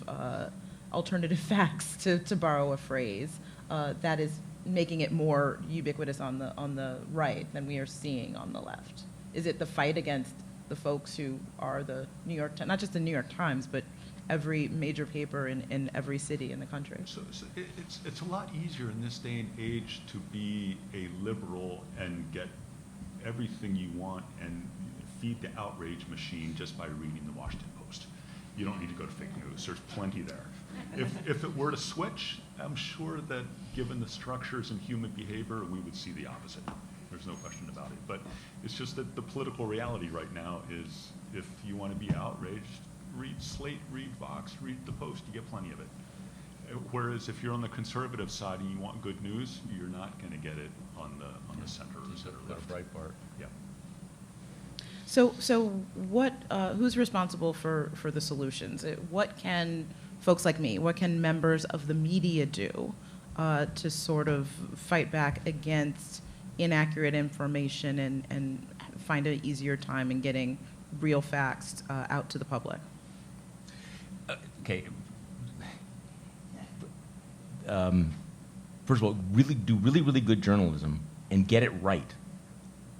facts, to borrow a phrase, that is making it more ubiquitous on the right than we are seeing on the left? Is it the fight against the folks who are the New York Times, not just the New York Times, but every major paper in every city in the country? So it's a lot easier in this day and age to be a liberal and get everything you want and feed the outrage machine just by reading the Washington Post. You don't need to go to fake news. There's plenty there. If it were to switch, I'm sure that given the structures and human behavior, we would see the opposite. There's no question about it. But it's just that the political reality right now is, if you want to be outraged, read Slate, read Vox, read the Post. You get plenty of it. Whereas if you're on the conservative side and you want good news, you're not going to get it on the center or left. Breitbart. Yeah. So what? Who's responsible for the solutions? What can folks like me, what can members of the media do to sort of fight back against inaccurate information and find an easier time in getting real facts out to the public? Okay. First of all, do really good journalism and get it right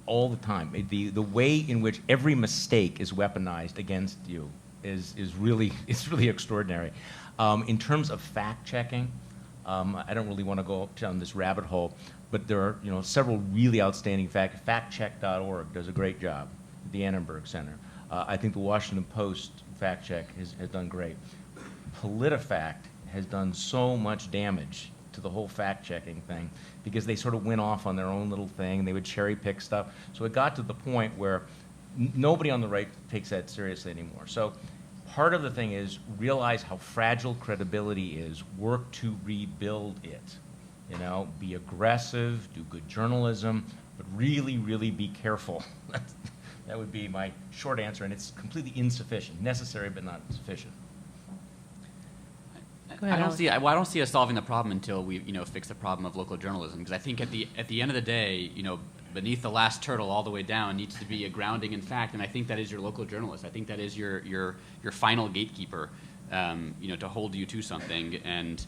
all the time. The way in which every mistake is weaponized against you is really extraordinary. In terms of fact checking, I don't really want to go down this rabbit hole, but there are several really outstanding factcheck.org does a great job at the Annenberg Center. I think the Washington Post fact check has done great. PolitiFact has done so much damage to the whole fact-checking thing because they sort of went off on their own little thing. They would cherry pick stuff. So it got to the point where nobody on the right takes that seriously anymore. So part of the thing is realize how fragile credibility is, work to rebuild it. Be aggressive, do good journalism, but really, really be careful. That would be my short answer, and it's completely insufficient. Necessary, but not sufficient. Go ahead, I don't see us solving the problem until we, fix the problem of local journalism. Because I think at the end of the day, beneath the last turtle all the way down needs to be a grounding in fact, and I think that is your local journalist. I think that is your final gatekeeper, to hold you to something. And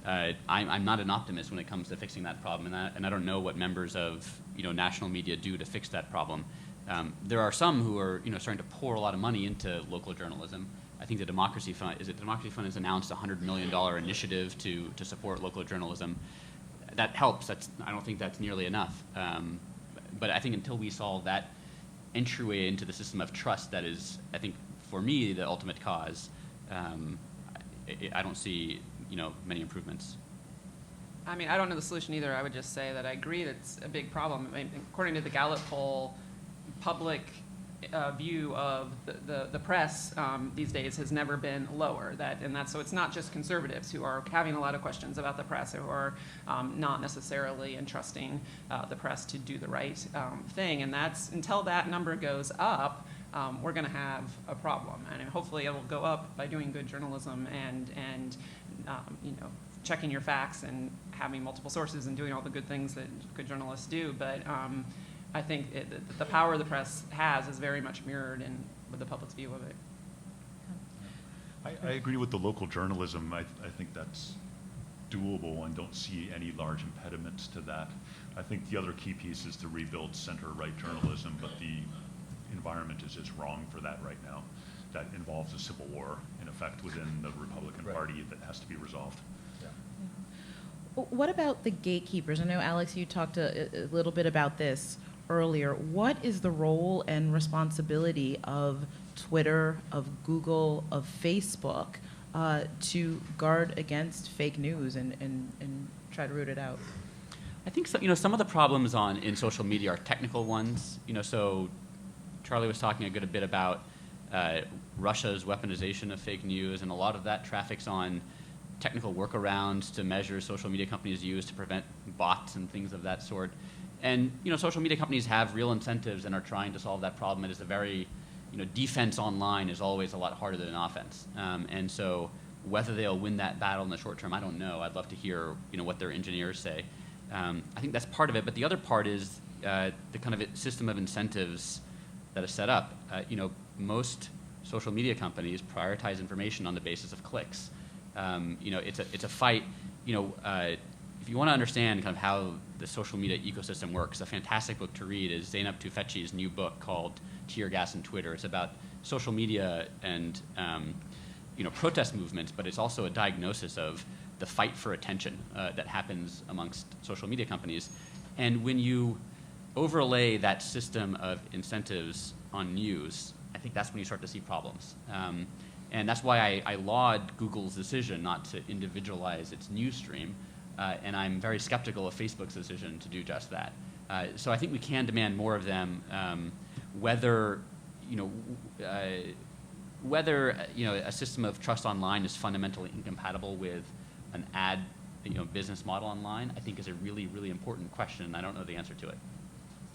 I'm not an optimist when it comes to fixing that problem, and I don't know what members of national media do to fix that problem. There are some who are starting to pour a lot of money into local journalism. I think the Democracy Fund has announced a $100 million initiative to support local journalism. That helps. I don't think that's nearly enough. But I think until we solve that entryway into the system of trust, that is, I think, for me, the ultimate cause, I don't see many improvements. I mean, I don't know the solution either. I would just say that I agree that it's a big problem. I mean, according to the Gallup poll, public view of the press these days has never been lower. So it's not just conservatives who are having a lot of questions about the press or who are not necessarily entrusting the press to do the right thing. And that's until that number goes up, we're going to have a problem. And hopefully it will go up by doing good journalism and checking your facts and having multiple sources and doing all the good things that good journalists do. But I think the power the press has is very much mirrored with the public's view of it. I agree with the local journalism. I think that's doable and don't see any large impediments to that. I think the other key piece is to rebuild center-right journalism, but the environment is just wrong for that right now. That involves a civil war, in effect, within the Republican Party that has to be resolved. What about the gatekeepers? I know, Alex, you talked a little bit about this earlier. What is the role and responsibility of Twitter, of Google, of Facebook to guard against fake news and try to root it out? I think so, some of the problems in social media are technical ones. So Charlie was talking a good bit about Russia's weaponization of fake news, and a lot of that traffics on technical workarounds to measure social media companies use to prevent bots and things of that sort. And social media companies have real incentives and are trying to solve that problem. It is a very, defense online is always a lot harder than offense. And so whether they'll win that battle in the short term, I don't know. I'd love to hear what their engineers say. I think that's part of it. But the other part is the kind of system of incentives that is set up. Most social media companies prioritize information on the basis of clicks. It's a fight. If you want to understand kind of how the social media ecosystem works, a fantastic book to read is Zeynep Tufekci's new book called Tear Gas and Twitter. It's about social media and protest movements, but it's also a diagnosis of the fight for attention that happens amongst social media companies. And when you overlay that system of incentives on news, I think that's when you start to see problems. And that's why I laud Google's decision not to individualize its news stream. And I'm very skeptical of Facebook's decision to do just that. So I think we can demand more of them, whether a system of trust online is fundamentally incompatible with an ad business model online, I think is a really, really important question, and I don't know the answer to it.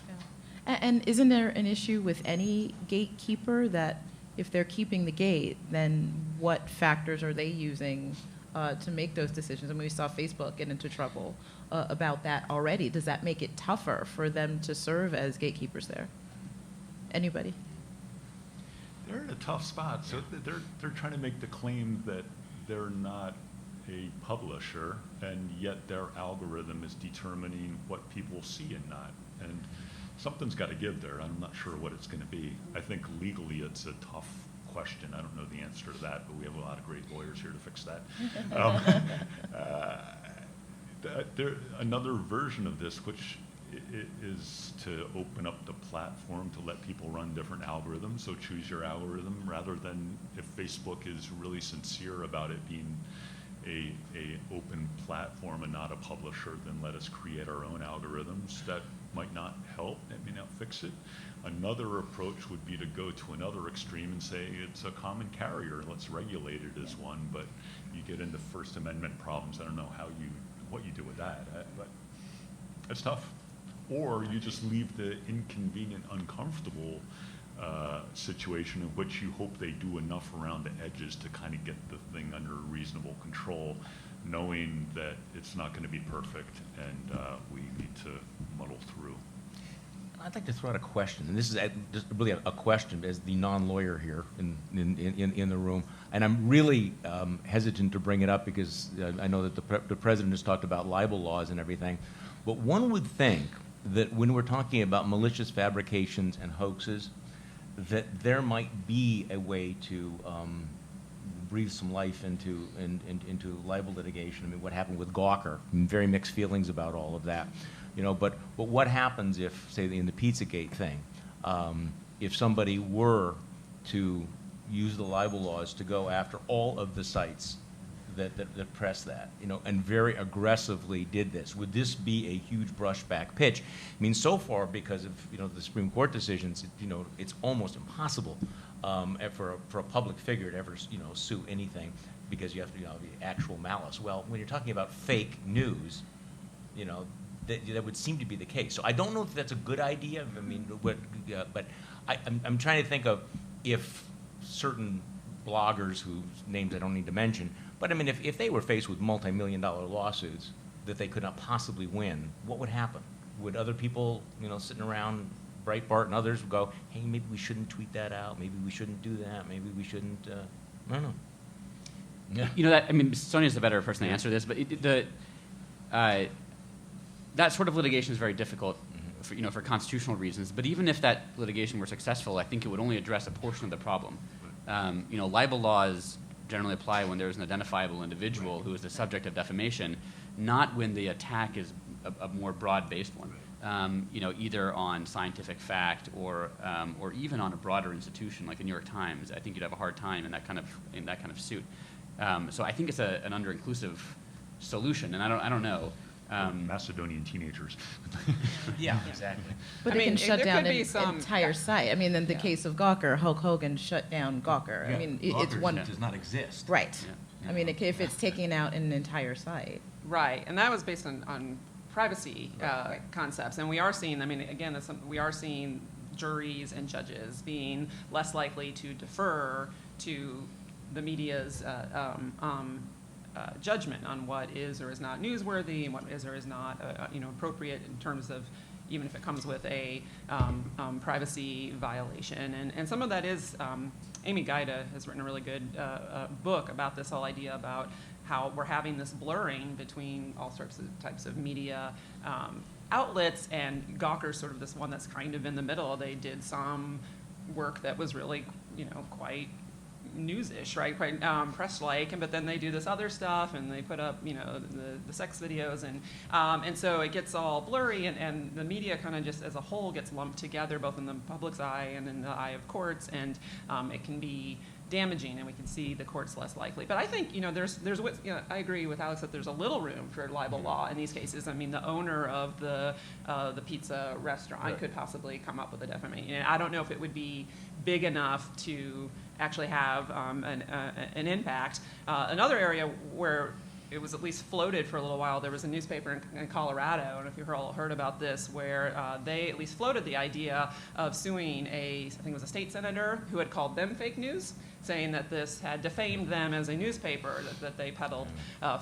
Yeah. And isn't there an issue with any gatekeeper that if they're keeping the gate, then what factors are they using to make those decisions? I mean, we saw Facebook get into trouble about that already. Does that make it tougher for them to serve as gatekeepers there? Anybody? They're in a tough spot. So they're trying to make the claim that they're not a publisher, and yet their algorithm is determining what people see and not. And something's got to give there. I'm not sure what it's going to be. I think legally it's a tough question. I don't know the answer to that, but we have a lot of great lawyers here to fix that. Another version of this, which is to open up the platform to let people run different algorithms. So choose your algorithm, rather than, if Facebook is really sincere about it being a open platform and not a publisher, then let us create our own algorithms. That might not help, that may not fix it. Another approach would be to go to another extreme and say it's a common carrier, let's regulate it as one, but you get into First Amendment problems. I don't know what you do with that, but it's tough. Or you just leave the inconvenient, uncomfortable situation in which you hope they do enough around the edges to kind of get the thing under reasonable control, knowing that it's not going to be perfect and we need to muddle through. I'd like to throw out a question, and this is just really a question as the non-lawyer here in the room, and I'm really hesitant to bring it up because I know that the president has talked about libel laws and everything, but one would think that when we're talking about malicious fabrications and hoaxes, that there might be a way to breathe some life into libel litigation. I mean, what happened with Gawker? Very mixed feelings about all of that, you know. But what happens if, say, in the Pizzagate thing, if somebody were to use the libel laws to go after all of the sites that press that, you know, and very aggressively did this? Would this be a huge brushback pitch? I mean, so far, because of, you know, the Supreme Court decisions, you know, it's almost impossible for a public figure to ever, you know, sue anything, because you have to, you know, the actual malice. Well, when you're talking about fake news, you know, that would seem to be the case. So I don't know if that's a good idea. I mean, but I'm trying to think of if certain bloggers whose names I don't need to mention, but I mean, if they were faced with multi-million-dollar lawsuits that they could not possibly win, what would happen? Would other people, you know, sitting around, Breitbart and others, would go, hey, maybe we shouldn't tweet that out, maybe we shouldn't do that, maybe we shouldn't, I don't know. Yeah. You know, that, I mean, Sonja's the better person to answer this, but that sort of litigation is very difficult for, you know, for constitutional reasons. But even if that litigation were successful, I think it would only address a portion of the problem. You know, libel laws generally apply when there's an identifiable individual who is the subject of defamation, not when the attack is a more broad-based one. You know, either on scientific fact or even on a broader institution like the New York Times. I think you'd have a hard time in that kind of suit. So I think it's an under-inclusive solution, and I don't know. Macedonian teenagers. Yeah, exactly. But they can shut down an entire site. I mean, in the case of Gawker, Hulk Hogan shut down Gawker. Yeah. I mean, Gawker it's one. does not exist. Right. Yeah. I mean, if it's taking out an entire site. Right, and that was based on privacy concepts. And we are seeing, I mean, again, we are seeing juries and judges being less likely to defer to the media's judgment on what is or is not newsworthy and what is or is not you know, appropriate in terms of, even if it comes with a privacy violation. And some of that is, Amy Gaida has written a really good book about this whole idea about how we're having this blurring between all sorts of types of media outlets, and Gawker's sort of this one that's kind of in the middle. They did some work that was really, you know, quite news-ish, right? Quite press-like, but then they do this other stuff, and they put up, you know, the sex videos, and so it gets all blurry, and the media kind of just as a whole gets lumped together, both in the public's eye and in the eye of courts, and it can be damaging, and we can see the courts less likely. But I think, you know, there's you know, I agree with Alex that there's a little room for libel law in these cases. I mean, the owner of the pizza restaurant could possibly come up with a defamation. And I don't know if it would be big enough to actually have an impact. Another area where it was at least floated for a little while, there was a newspaper in Colorado, I don't know if you've all heard about this, where they at least floated the idea of suing I think it was a state senator who had called them fake news, saying that this had defamed them as a newspaper, that they peddled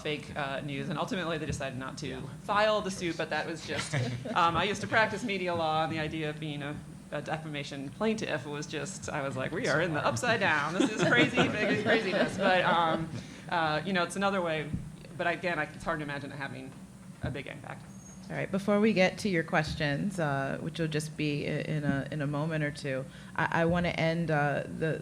fake news. And ultimately they decided not to file the suit, but that was just, I used to practice media law, and the idea of being a defamation plaintiff was just, I was like, we are in the upside down. This is crazy, big craziness. But, you know, it's another way. But again, it's hard to imagine it having a big impact. All right, before we get to your questions, which will just be in a moment or two, I want to end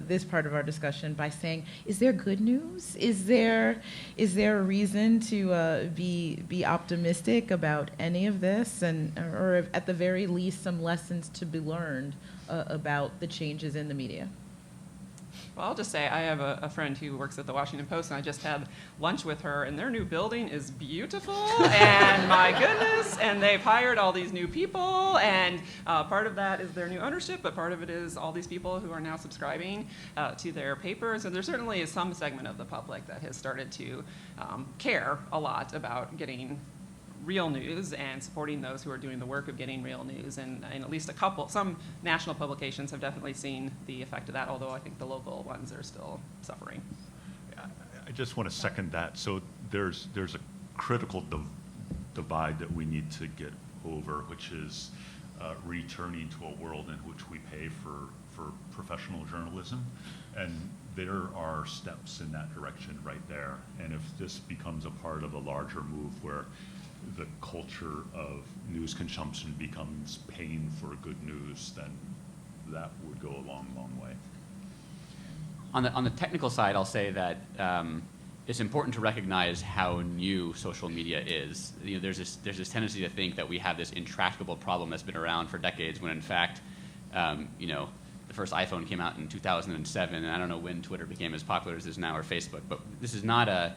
this part of our discussion by saying, is there good news? Is there a reason to be optimistic about any of this, or at the very least some lessons to be learned about the changes in the media? Well, I'll just say I have a friend who works at the Washington Post, and I just had lunch with her, and their new building is beautiful, and my goodness, and they've hired all these new people, and part of that is their new ownership, but part of it is all these people who are now subscribing to their papers, and there certainly is some segment of the public that has started to care a lot about getting real news and supporting those who are doing the work of getting real news. And at least some national publications have definitely seen the effect of that, although I think the local ones are still suffering. I just want to second that. So there's a critical divide that we need to get over, which is returning to a world in which we pay for professional journalism. And there are steps in that direction right there. And if this becomes a part of a larger move where the culture of news consumption becomes paying for good news, then that would go a long, long way. On the technical side, I'll say that it's important to recognize how new social media is. You know, there's this tendency to think that we have this intractable problem that's been around for decades, when in fact, the first iPhone came out in 2007, and I don't know when Twitter became as popular as it is now, or Facebook. But this is not a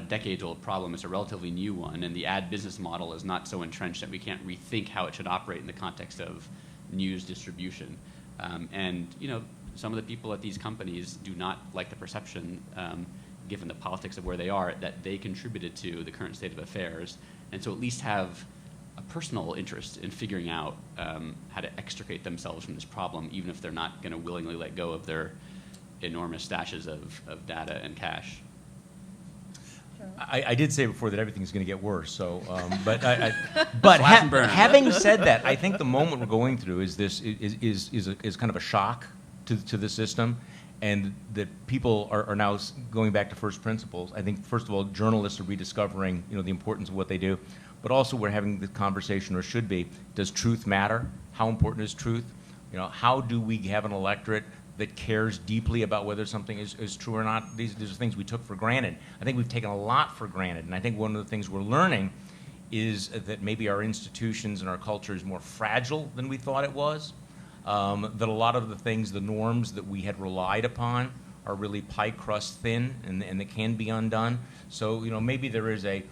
decades-old problem. It's a relatively new one, and the ad business model is not so entrenched that we can't rethink how it should operate in the context of news distribution. And some of the people at these companies do not like the perception, given the politics of where they are, that they contributed to the current state of affairs, and so at least have a personal interest in figuring out how to extricate themselves from this problem, even if they're not going to willingly let go of their enormous stashes of data and cash. I did say before that everything's going to get worse. So, but having said that, I think the moment we're going through is kind of a shock to the system, and that people are now going back to first principles. I think first of all, journalists are rediscovering the importance of what they do, but also we're having the conversation, or should be, does truth matter? How important is truth? How do we have an electorate that cares deeply about whether something is true or not? These are things we took for granted. I think we've taken a lot for granted, and I think one of the things we're learning is that maybe our institutions and our culture is more fragile than we thought it was, that a lot of the things, the norms that we had relied upon are really pie crust thin, and they can be undone. So maybe there is a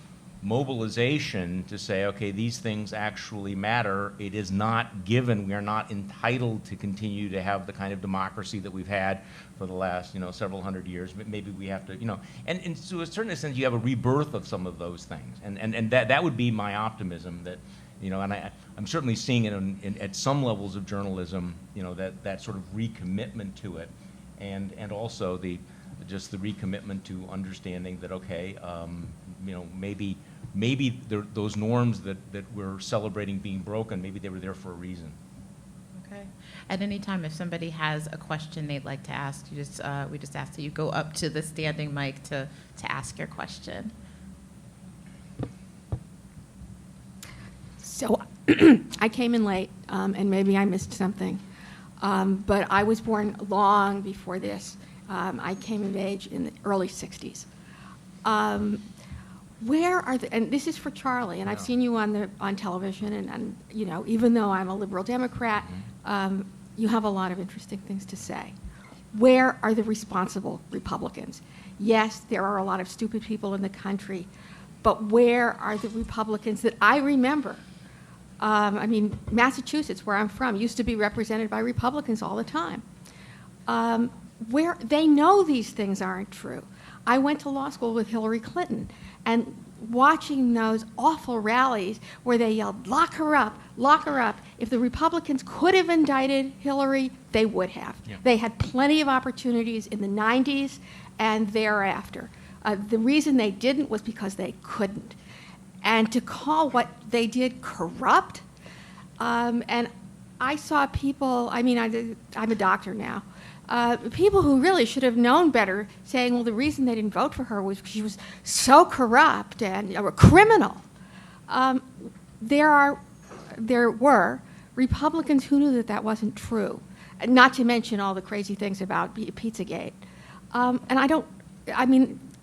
mobilization to say, okay, these things actually matter. It is not given. We are not entitled to continue to have the kind of democracy that we've had for the last, several hundred years. But maybe we have to, and to a certain extent, you have a rebirth of some of those things. And that would be my optimism that, and I'm certainly seeing it at some levels of journalism, that sort of recommitment to it, and also just the recommitment to understanding that, okay, maybe those norms that we're celebrating being broken, maybe they were there for a reason. Okay. At any time, if somebody has a question they'd like to ask, we just ask that you go up to the standing mic to ask your question. So I came in late, and maybe I missed something, but I was born long before this. I came of age in the early 60s. Where are and this is for Charlie, and I've seen you on television, and even though I'm a liberal Democrat, you have a lot of interesting things to say. Where are the responsible Republicans? Yes, there are a lot of stupid people in the country, but where are the Republicans that I remember? Massachusetts, where I'm from, used to be represented by Republicans all the time. Where they know these things aren't true. I went to law school with Hillary Clinton, and watching those awful rallies where they yelled, lock her up, lock her up. If the Republicans could have indicted Hillary, they would have. Yeah. They had plenty of opportunities in the 90s and thereafter. The reason they didn't was because they couldn't. And to call what they did corrupt, and I saw people, I'm a doctor now, people who really should have known better saying, well, the reason they didn't vote for her was because she was so corrupt and a criminal. there were Republicans who knew that that wasn't true, not to mention all the crazy things about Pizzagate.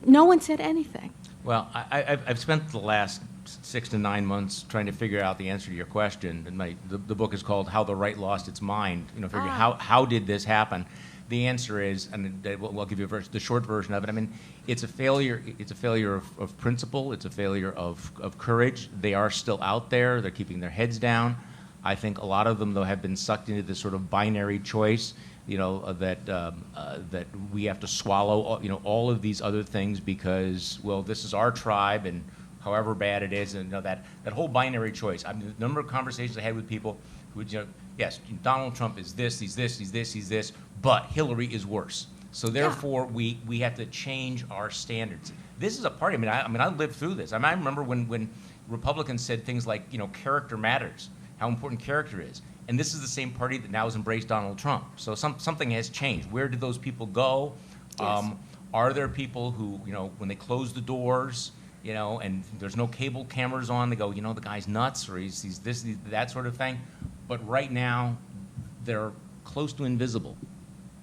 No one said anything. Well, I've spent the last 6 to 9 months trying to figure out the answer to your question. And the book is called "How the Right Lost Its Mind." Figuring how did this happen? The answer is, and we'll give you the short version of it. I mean, it's a failure. It's a failure of principle. It's a failure of courage. They are still out there. They're keeping their heads down. I think a lot of them, though, have been sucked into this sort of binary choice. That we have to swallow, all of these other things because, well, this is our tribe, and however bad it is, and that whole binary choice. I mean, the number of conversations I had with people who would, yes, Donald Trump is this, he's this, he's this, he's this, but Hillary is worse. So therefore, we have to change our standards. This is a party. I lived through this. I remember when Republicans said things like, character matters, how important character is. And this is the same party that now has embraced Donald Trump. So something has changed. Where did those people go? Yes. Are there people who, when they close the doors, and there's no cable cameras on, they go, the guy's nuts, or he's this, that sort of thing. But right now, they're close to invisible,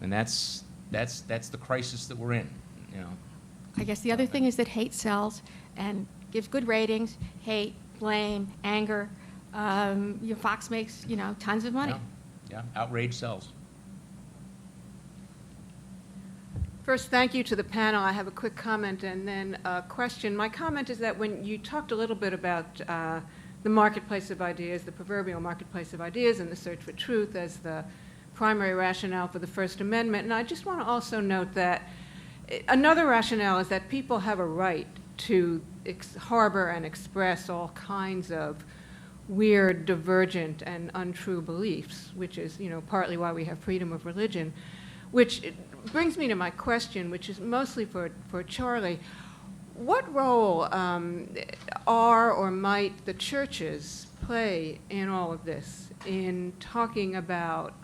and that's the crisis that we're in. I guess the other thing is that hate sells and gives good ratings. Hate, blame, anger. Fox makes tons of money. Yeah, outrage sells. First, thank you to the panel. I have a quick comment and then a question. My comment is that when you talked a little bit about the marketplace of ideas, the proverbial marketplace of ideas, and the search for truth as the primary rationale for the First Amendment, and I just want to also note that another rationale is that people have a right to harbor and express all kinds of weird, divergent, and untrue beliefs, which is, partly why we have freedom of religion, which brings me to my question, which is mostly for Charlie. What role are or might the churches play in all of this, in talking about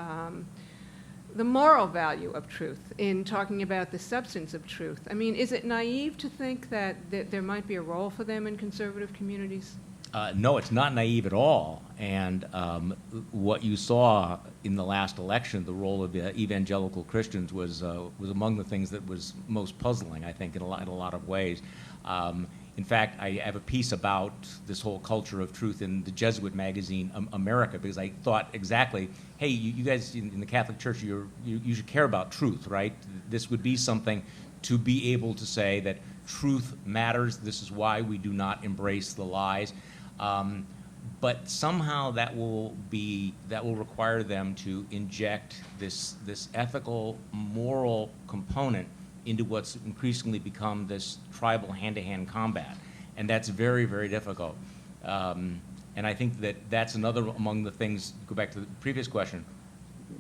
the moral value of truth, in talking about the substance of truth? I mean, is it naive to think that there might be a role for them in conservative communities? No, it's not naive at all. And what you saw in the last election, the role of evangelical Christians was among the things that was most puzzling, I think, in a lot of ways. In fact, I have a piece about this whole culture of truth in the Jesuit magazine America, because I thought exactly, hey, you guys in the Catholic Church, you should care about truth, right? This would be something to be able to say that truth matters. This is why we do not embrace the lies. But somehow that will require them to inject this ethical, moral component into what's increasingly become this tribal hand-to-hand combat, and that's very, very difficult. And I think that's another among the things. Go back to the previous question: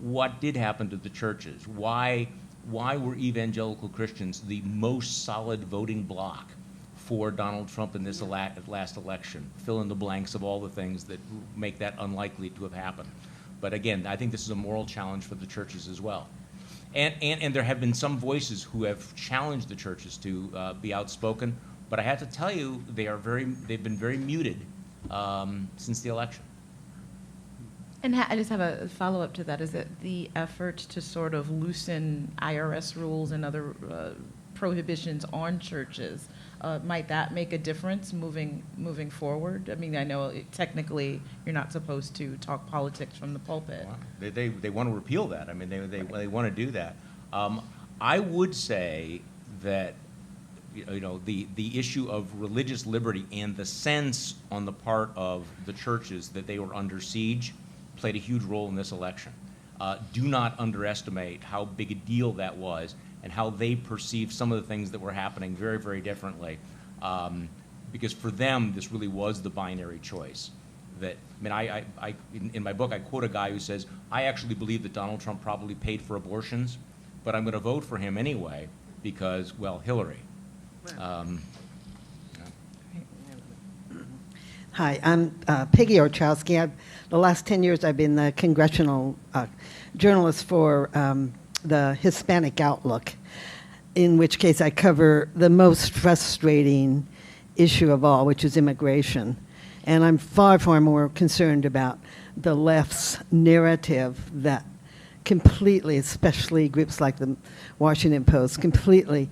what did happen to the churches? Why were evangelical Christians the most solid voting bloc for Donald Trump in this last election? Fill in the blanks of all the things that make that unlikely to have happened. But again, I think this is a moral challenge for the churches as well. And there have been some voices who have challenged the churches to be outspoken, but I have to tell you, they've been very muted since the election. And I just have a follow-up to that. Is it the effort to sort of loosen IRS rules and other prohibitions on churches? Might that make a difference moving forward? I mean, I know technically you're not supposed to talk politics from the pulpit. Well, they want to repeal that. I mean, they want to do that. I would say that the issue of religious liberty and the sense on the part of the churches that they were under siege played a huge role in this election. Do not underestimate how big a deal that was, and how they perceived some of the things that were happening very, very differently. Because for them, this really was the binary choice. In my book, I quote a guy who says, I actually believe that Donald Trump probably paid for abortions, but I'm going to vote for him anyway because, well, Hillary. Hi, I'm Peggy Orchowski. The last 10 years, I've been the congressional journalist for the Hispanic Outlook, in which case I cover the most frustrating issue of all, which is immigration. And I'm far, far more concerned about the left's narrative that completely, especially groups like the Washington Post, completely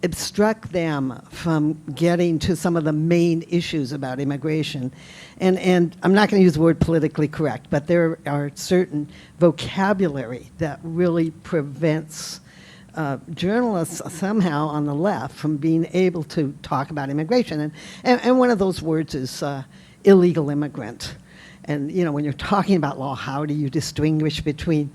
obstruct them from getting to some of the main issues about immigration. And I'm not going to use the word politically correct, but there are certain vocabulary that really prevents journalists somehow on the left from being able to talk about immigration. And one of those words is illegal immigrant. And, you know, when you're talking about law, how do you distinguish between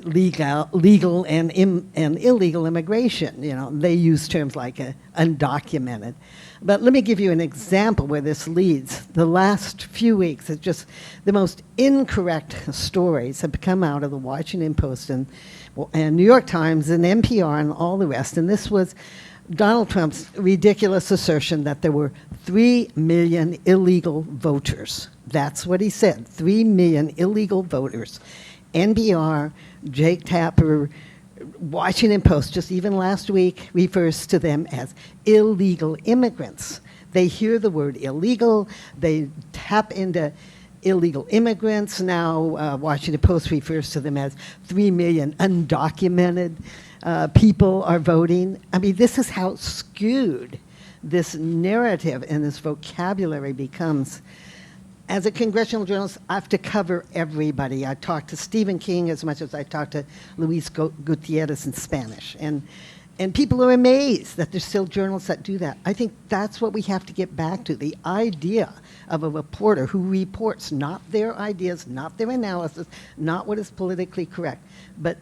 legal and illegal immigration? You know, they use terms like undocumented. But let me give you an example where this leads. The last few weeks, it's just the most incorrect stories have come out of the Washington Post and New York Times and NPR and all the rest. And this was Donald Trump's ridiculous assertion that there were 3 million illegal voters. That's what he said, 3 million illegal voters. NPR, Jake Tapper, Washington Post, just even last week, refers to them as illegal immigrants. They hear the word illegal, they tap into illegal immigrants. Now Washington Post refers to them as 3 million undocumented people are voting. I mean, this is how skewed this narrative and this vocabulary becomes. As a congressional journalist, I have to cover everybody. I talk to Stephen King as much as I talk to Luis Gutierrez in Spanish. And people are amazed that there's still journalists that do that. I think that's what we have to get back to, the idea of a reporter who reports not their ideas, not their analysis, not what is politically correct, but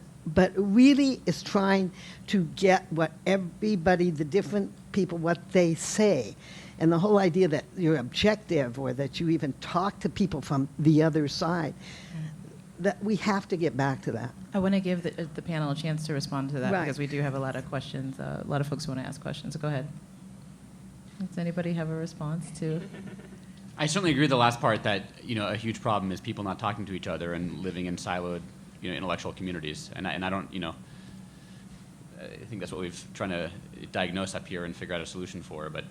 really is trying to get what everybody, the different people, what they say. And the whole idea that you're objective or that you even talk to people from the other side, that we have to get back to that. I want to give the panel a chance to respond to that Right. because we do have a lot of questions, a lot of folks who want to ask questions. So go ahead. Does anybody have a response to? I certainly agree with the last part that, you know, a huge problem is people not talking to each other and living in siloed, you know, intellectual communities. And I don't, you know, I think that's what we've trying to diagnose up here and figure out a solution for, but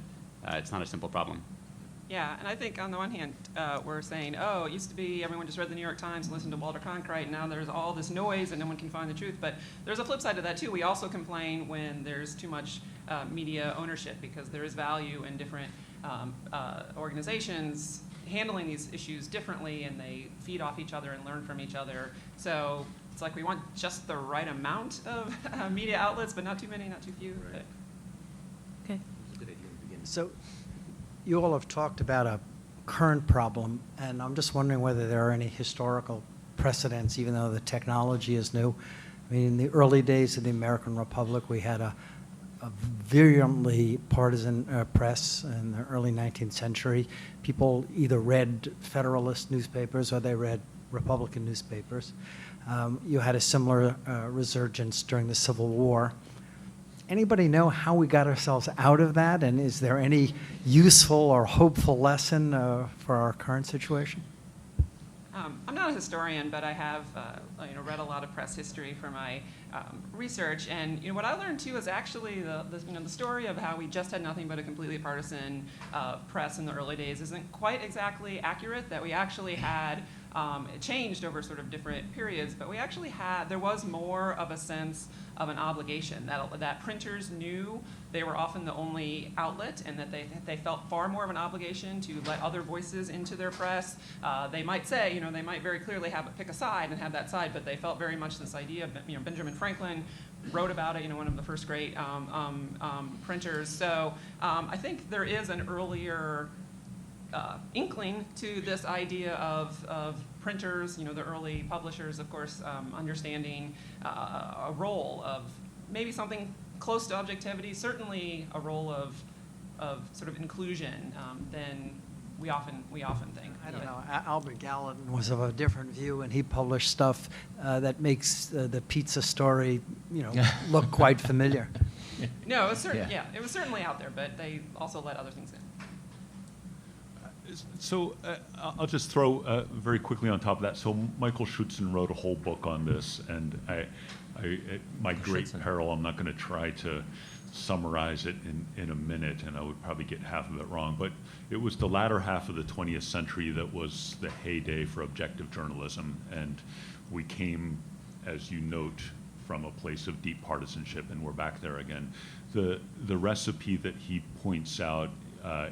it's not a simple problem. Yeah, and I think on the one hand, we're saying, oh, it used to be everyone just read the New York Times and listened to Walter Cronkite, and now there's all this noise and no one can find the truth. But there's a flip side to that, too. We also complain when there's too much media ownership because there is value in different organizations handling these issues differently, and they feed off each other and learn from each other. So it's like we want just the right amount of media outlets, but not too many, not too few. Right. Okay. So you all have talked about a current problem, and I'm just wondering whether there are any historical precedents, even though the technology is new. I mean, in the early days of the American Republic, we had a virulently partisan press in the early 19th century. People either read Federalist newspapers or they read Republican newspapers. You had a similar resurgence during the Civil War. Anybody know how we got ourselves out of that, and is there any useful or hopeful lesson for our current situation? I'm not a historian, but I have read a lot of press history for my research, and what I learned too is actually the story of how we just had nothing but a completely partisan press in the early days isn't quite exactly accurate. That we actually had it changed over sort of different periods, but we actually there was more of a sense of an obligation that printers knew they were often the only outlet, and that they felt far more of an obligation to let other voices into their press. They might say, they might very clearly pick a side and have that side, but they felt very much this idea of, Benjamin Franklin wrote about it, one of the first great printers. So I think there is an earlier inkling to this idea of printers, the early publishers, of course, understanding a role of maybe something close to objectivity, certainly a role of sort of inclusion than we often think. I don't know. Albert Gallatin was of a different view, and he published stuff that makes the pizza story, look quite familiar. No, it was it was certainly out there, but they also let other things in. So I'll just throw very quickly on top of that. So Michael Schutzen wrote a whole book on this, and at my great peril, I'm not going to try to summarize it in a minute, and I would probably get half of it wrong. But it was the latter half of the 20th century that was the heyday for objective journalism, and we came, as you note, from a place of deep partisanship, and we're back there again. The recipe that he points out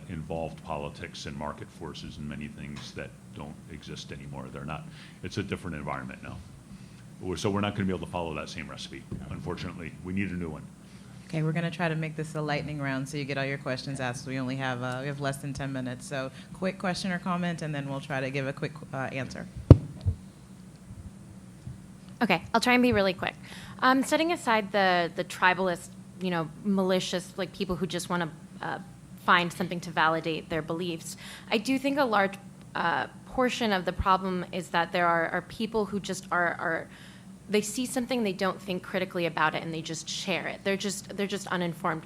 involved politics and market forces and many things that don't exist anymore. They're not. It's a different environment now. So we're not going to be able to follow that same recipe, unfortunately. We need a new one. Okay, we're going to try to make this a lightning round so you get all your questions asked. We only have we have less than 10 minutes. So quick question or comment, and then we'll try to give a quick answer. Okay, I'll try and be really quick. Setting aside the tribalist, malicious, like people who just want to find something to validate their beliefs, I do think a large portion of the problem is that there are people who just are they see something, they don't think critically about it, and they just share it. They're just uninformed.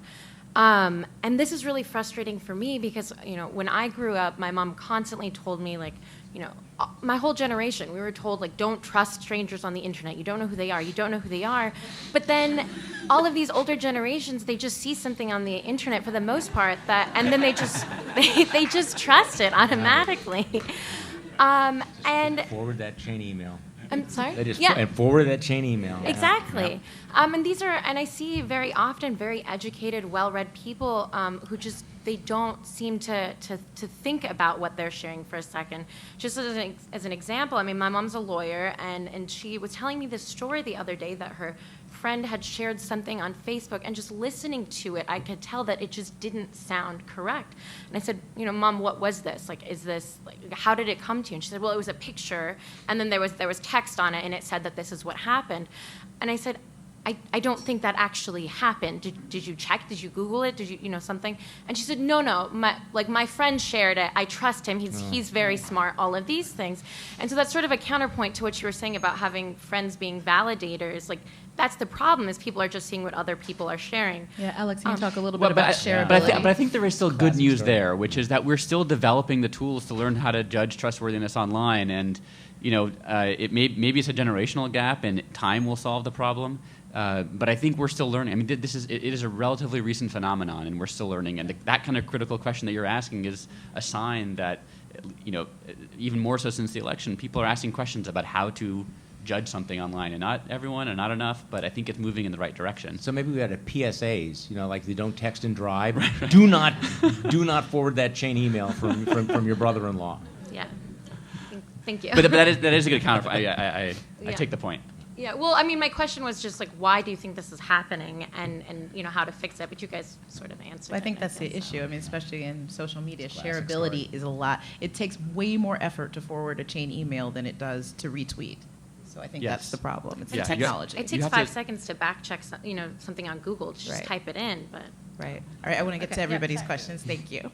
And this is really frustrating for me because, when I grew up, my mom constantly told me, my whole generation, we were told, don't trust strangers on the internet. You don't know who they are. You don't know who they are. But then all of these older generations, they just see something on the internet for the most part and then they just trust it automatically. And forward that chain email. I'm sorry? And forward that chain email. Exactly. Yeah. And I see very often very educated, well-read people who just, they don't seem to think about what they're sharing for a second. Just as an example, my mom's a lawyer, and she was telling me this story the other day that her friend had shared something on Facebook, and just listening to it, I could tell that it just didn't sound correct. And I said, Mom, what was this? How did it come to you? And she said, well, it was a picture, and then there was text on it, and it said that this is what happened. And I said, I don't think that actually happened. Did you check? Did you Google it? Did you, something? And she said, no, my friend shared it. I trust him. He's very smart, all of these things. And so that's sort of a counterpoint to what you were saying about having friends being validators. That's the problem, is people are just seeing what other people are sharing. Yeah, Alex, can you talk a little bit about shareability? But I think there is still good news there, which is that we're still developing the tools to learn how to judge trustworthiness online. And, maybe it's a generational gap, and time will solve the problem. But I think we're still learning. It is a relatively recent phenomenon, and we're still learning. And that kind of critical question that you're asking is a sign that, even more so since the election, people are asking questions about how to judge something online, and not everyone, and not enough, but I think it's moving in the right direction. So maybe we had a PSAs, like the don't text and drive. Right. Do not forward that chain email from your brother-in-law. Yeah. Thank you. But that is a good counter. I take the point. Yeah, well, my question was just why do you think this is happening, and how to fix it? But you guys sort of answered. I think that's the issue. Especially in social media, shareability is a lot. It takes way more effort to forward a chain email than it does to retweet. So I think that's the problem. It's the technology. It takes 5 seconds to back check something on Google. Just type it in, but. Right. All right. I want to get to everybody's questions. Thank you.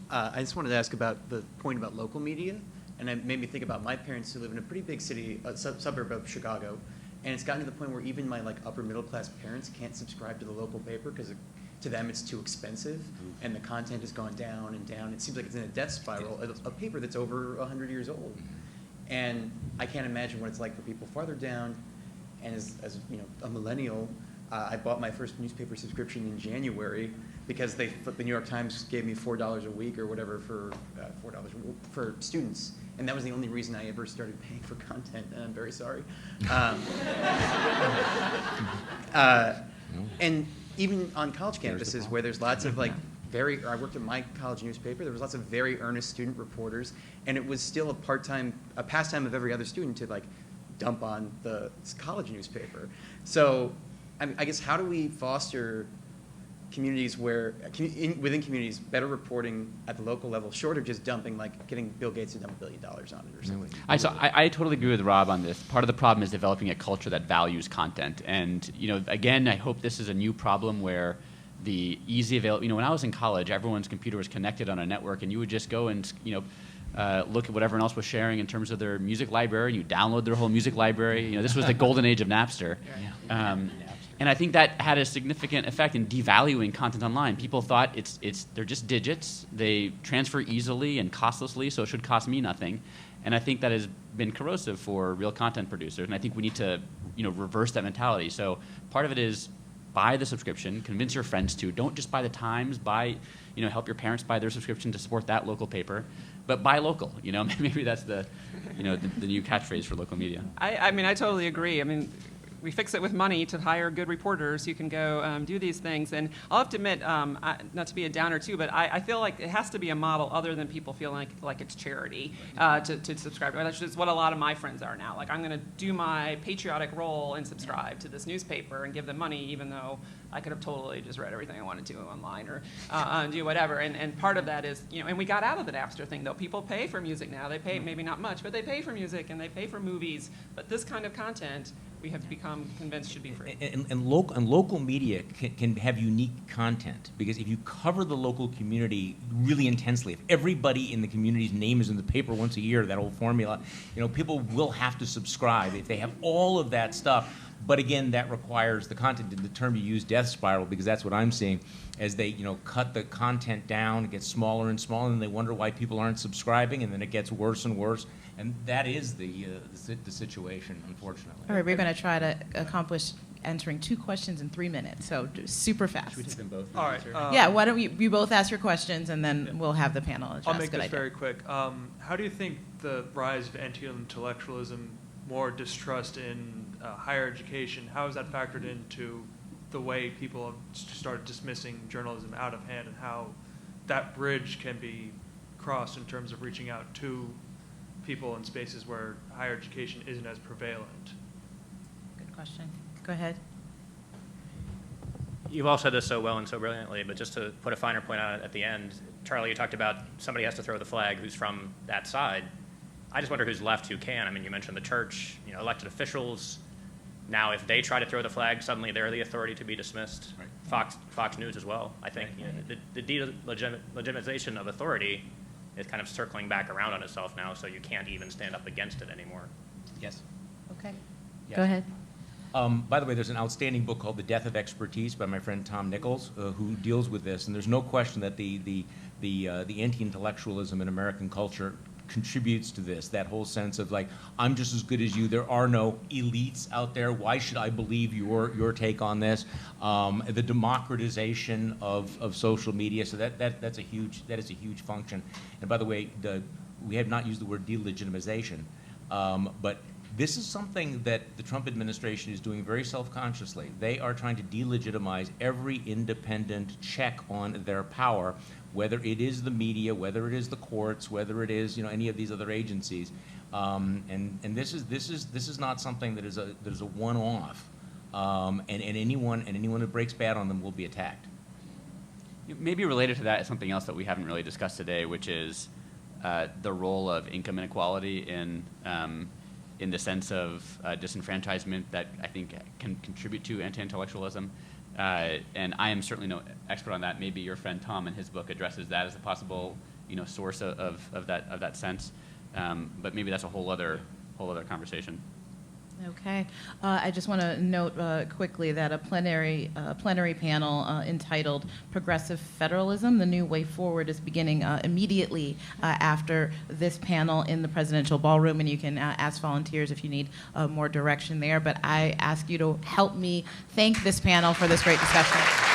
I just wanted to ask about the point about local media, and it made me think about my parents who live in a pretty big city, a suburb of Chicago. And it's gotten to the point where even my upper middle class parents can't subscribe to the local paper because to them it's too expensive, and the content has gone down and down. It seems like it's in a death spiral. A paper that's over 100 years old, and I can't imagine what it's like for people farther down. And as a millennial, I bought my first newspaper subscription in January because the New York Times gave me $4 a week or whatever for $4 for students. And that was the only reason I ever started paying for content, and I'm very sorry. And even on college campuses where there's lots of I worked at my college newspaper, there was lots of very earnest student reporters, and it was still a pastime of every other student to dump on the college newspaper. So I guess how do we foster communities within communities better reporting at the local level, short of just dumping, getting Bill Gates to dump $1 billion on it or something? I totally agree with Rob on this. Part of the problem is developing a culture that values content. And again, I hope this is a new problem where the easy available. When I was in college, everyone's computer was connected on a network, and you would just go and look at what everyone else was sharing in terms of their music library. You download their whole music library. This was the golden age of Napster. And I think that had a significant effect in devaluing content online. People thought they're just digits. They transfer easily and costlessly, so it should cost me nothing. And I think that has been corrosive for real content producers. And I think we need to, reverse that mentality. So part of it is buy the subscription, convince your friends to. Don't just buy the Times. Buy, help your parents buy their subscription to support that local paper. But buy local. Maybe that's the new catchphrase for local media. I mean, I totally agree. I mean, we fix it with money to hire good reporters who can go do these things. And I'll have to admit, not to be a downer too, but I feel like it has to be a model other than people feeling like it's charity to subscribe. That's just what a lot of my friends are now. Like, I'm going to do my patriotic role and subscribe to this newspaper and give them money, even though I could have totally just read everything I wanted to online or do whatever. And part of that is, and we got out of the Napster thing, though. People pay for music now. They pay, maybe not much, but they pay for music and they pay for movies. But this kind of content, we have become convinced should be free. And local media can have unique content, because if you cover the local community really intensely, if everybody in the community's name is in the paper once a year, that old formula, people will have to subscribe if they have all of that stuff. But again, that requires the content. The term you use, death spiral, because that's what I'm seeing as they, cut the content down, it gets smaller and smaller, and they wonder why people aren't subscribing, and then it gets worse and worse. And that is the situation, unfortunately. All right, we're going to try to accomplish answering 2 questions in 3 minutes, so super fast. Should we take them both? All right. Yeah, why don't you both ask your questions, and then we'll have the panel address. I'll make Good this idea. very quick. How do you think the rise of anti-intellectualism, more distrust in higher education, how is that factored into the way people have started dismissing journalism out of hand, and how that bridge can be crossed in terms of reaching out to people in spaces where higher education isn't as prevalent? Good question. Go ahead. You've all said this so well and so brilliantly, but just to put a finer point on it at the end, Charlie, you talked about somebody has to throw the flag who's from that side. I just wonder who's left who can. I mean, you mentioned the church, elected officials. Now, if they try to throw the flag, suddenly they're the authority to be dismissed. Right. Fox News as well. I think the delegitimization of authority is kind of circling back around on itself now, so you can't even stand up against it anymore. Yes. Okay. Yes. Go ahead. By the way, there's an outstanding book called The Death of Expertise by my friend Tom Nichols, who deals with this, and there's no question that the anti-intellectualism in American culture contributes to this, that whole sense of like, I'm just as good as you, there are no elites out there, why should I believe your take on this? The democratization of social media, so that is a huge function. And by the way, we have not used the word delegitimization, but this is something that the Trump administration is doing very self-consciously. They are trying to delegitimize every independent check on their power, whether it is the media, whether it is the courts, whether it is any of these other agencies. And this is not something that is a one-off. And anyone who breaks bad on them will be attacked. Maybe related to that is something else that we haven't really discussed today, which is the role of income inequality in the sense of disenfranchisement that I think can contribute to anti-intellectualism. And I am certainly no expert on that. Maybe your friend Tom in his book addresses that as a possible source of that sense. But maybe that's a whole other conversation. Okay. I just want to note quickly that a plenary panel entitled Progressive Federalism, The New Way Forward is beginning immediately after this panel in the presidential ballroom, and you can ask volunteers if you need more direction there. But I ask you to help me thank this panel for this great discussion.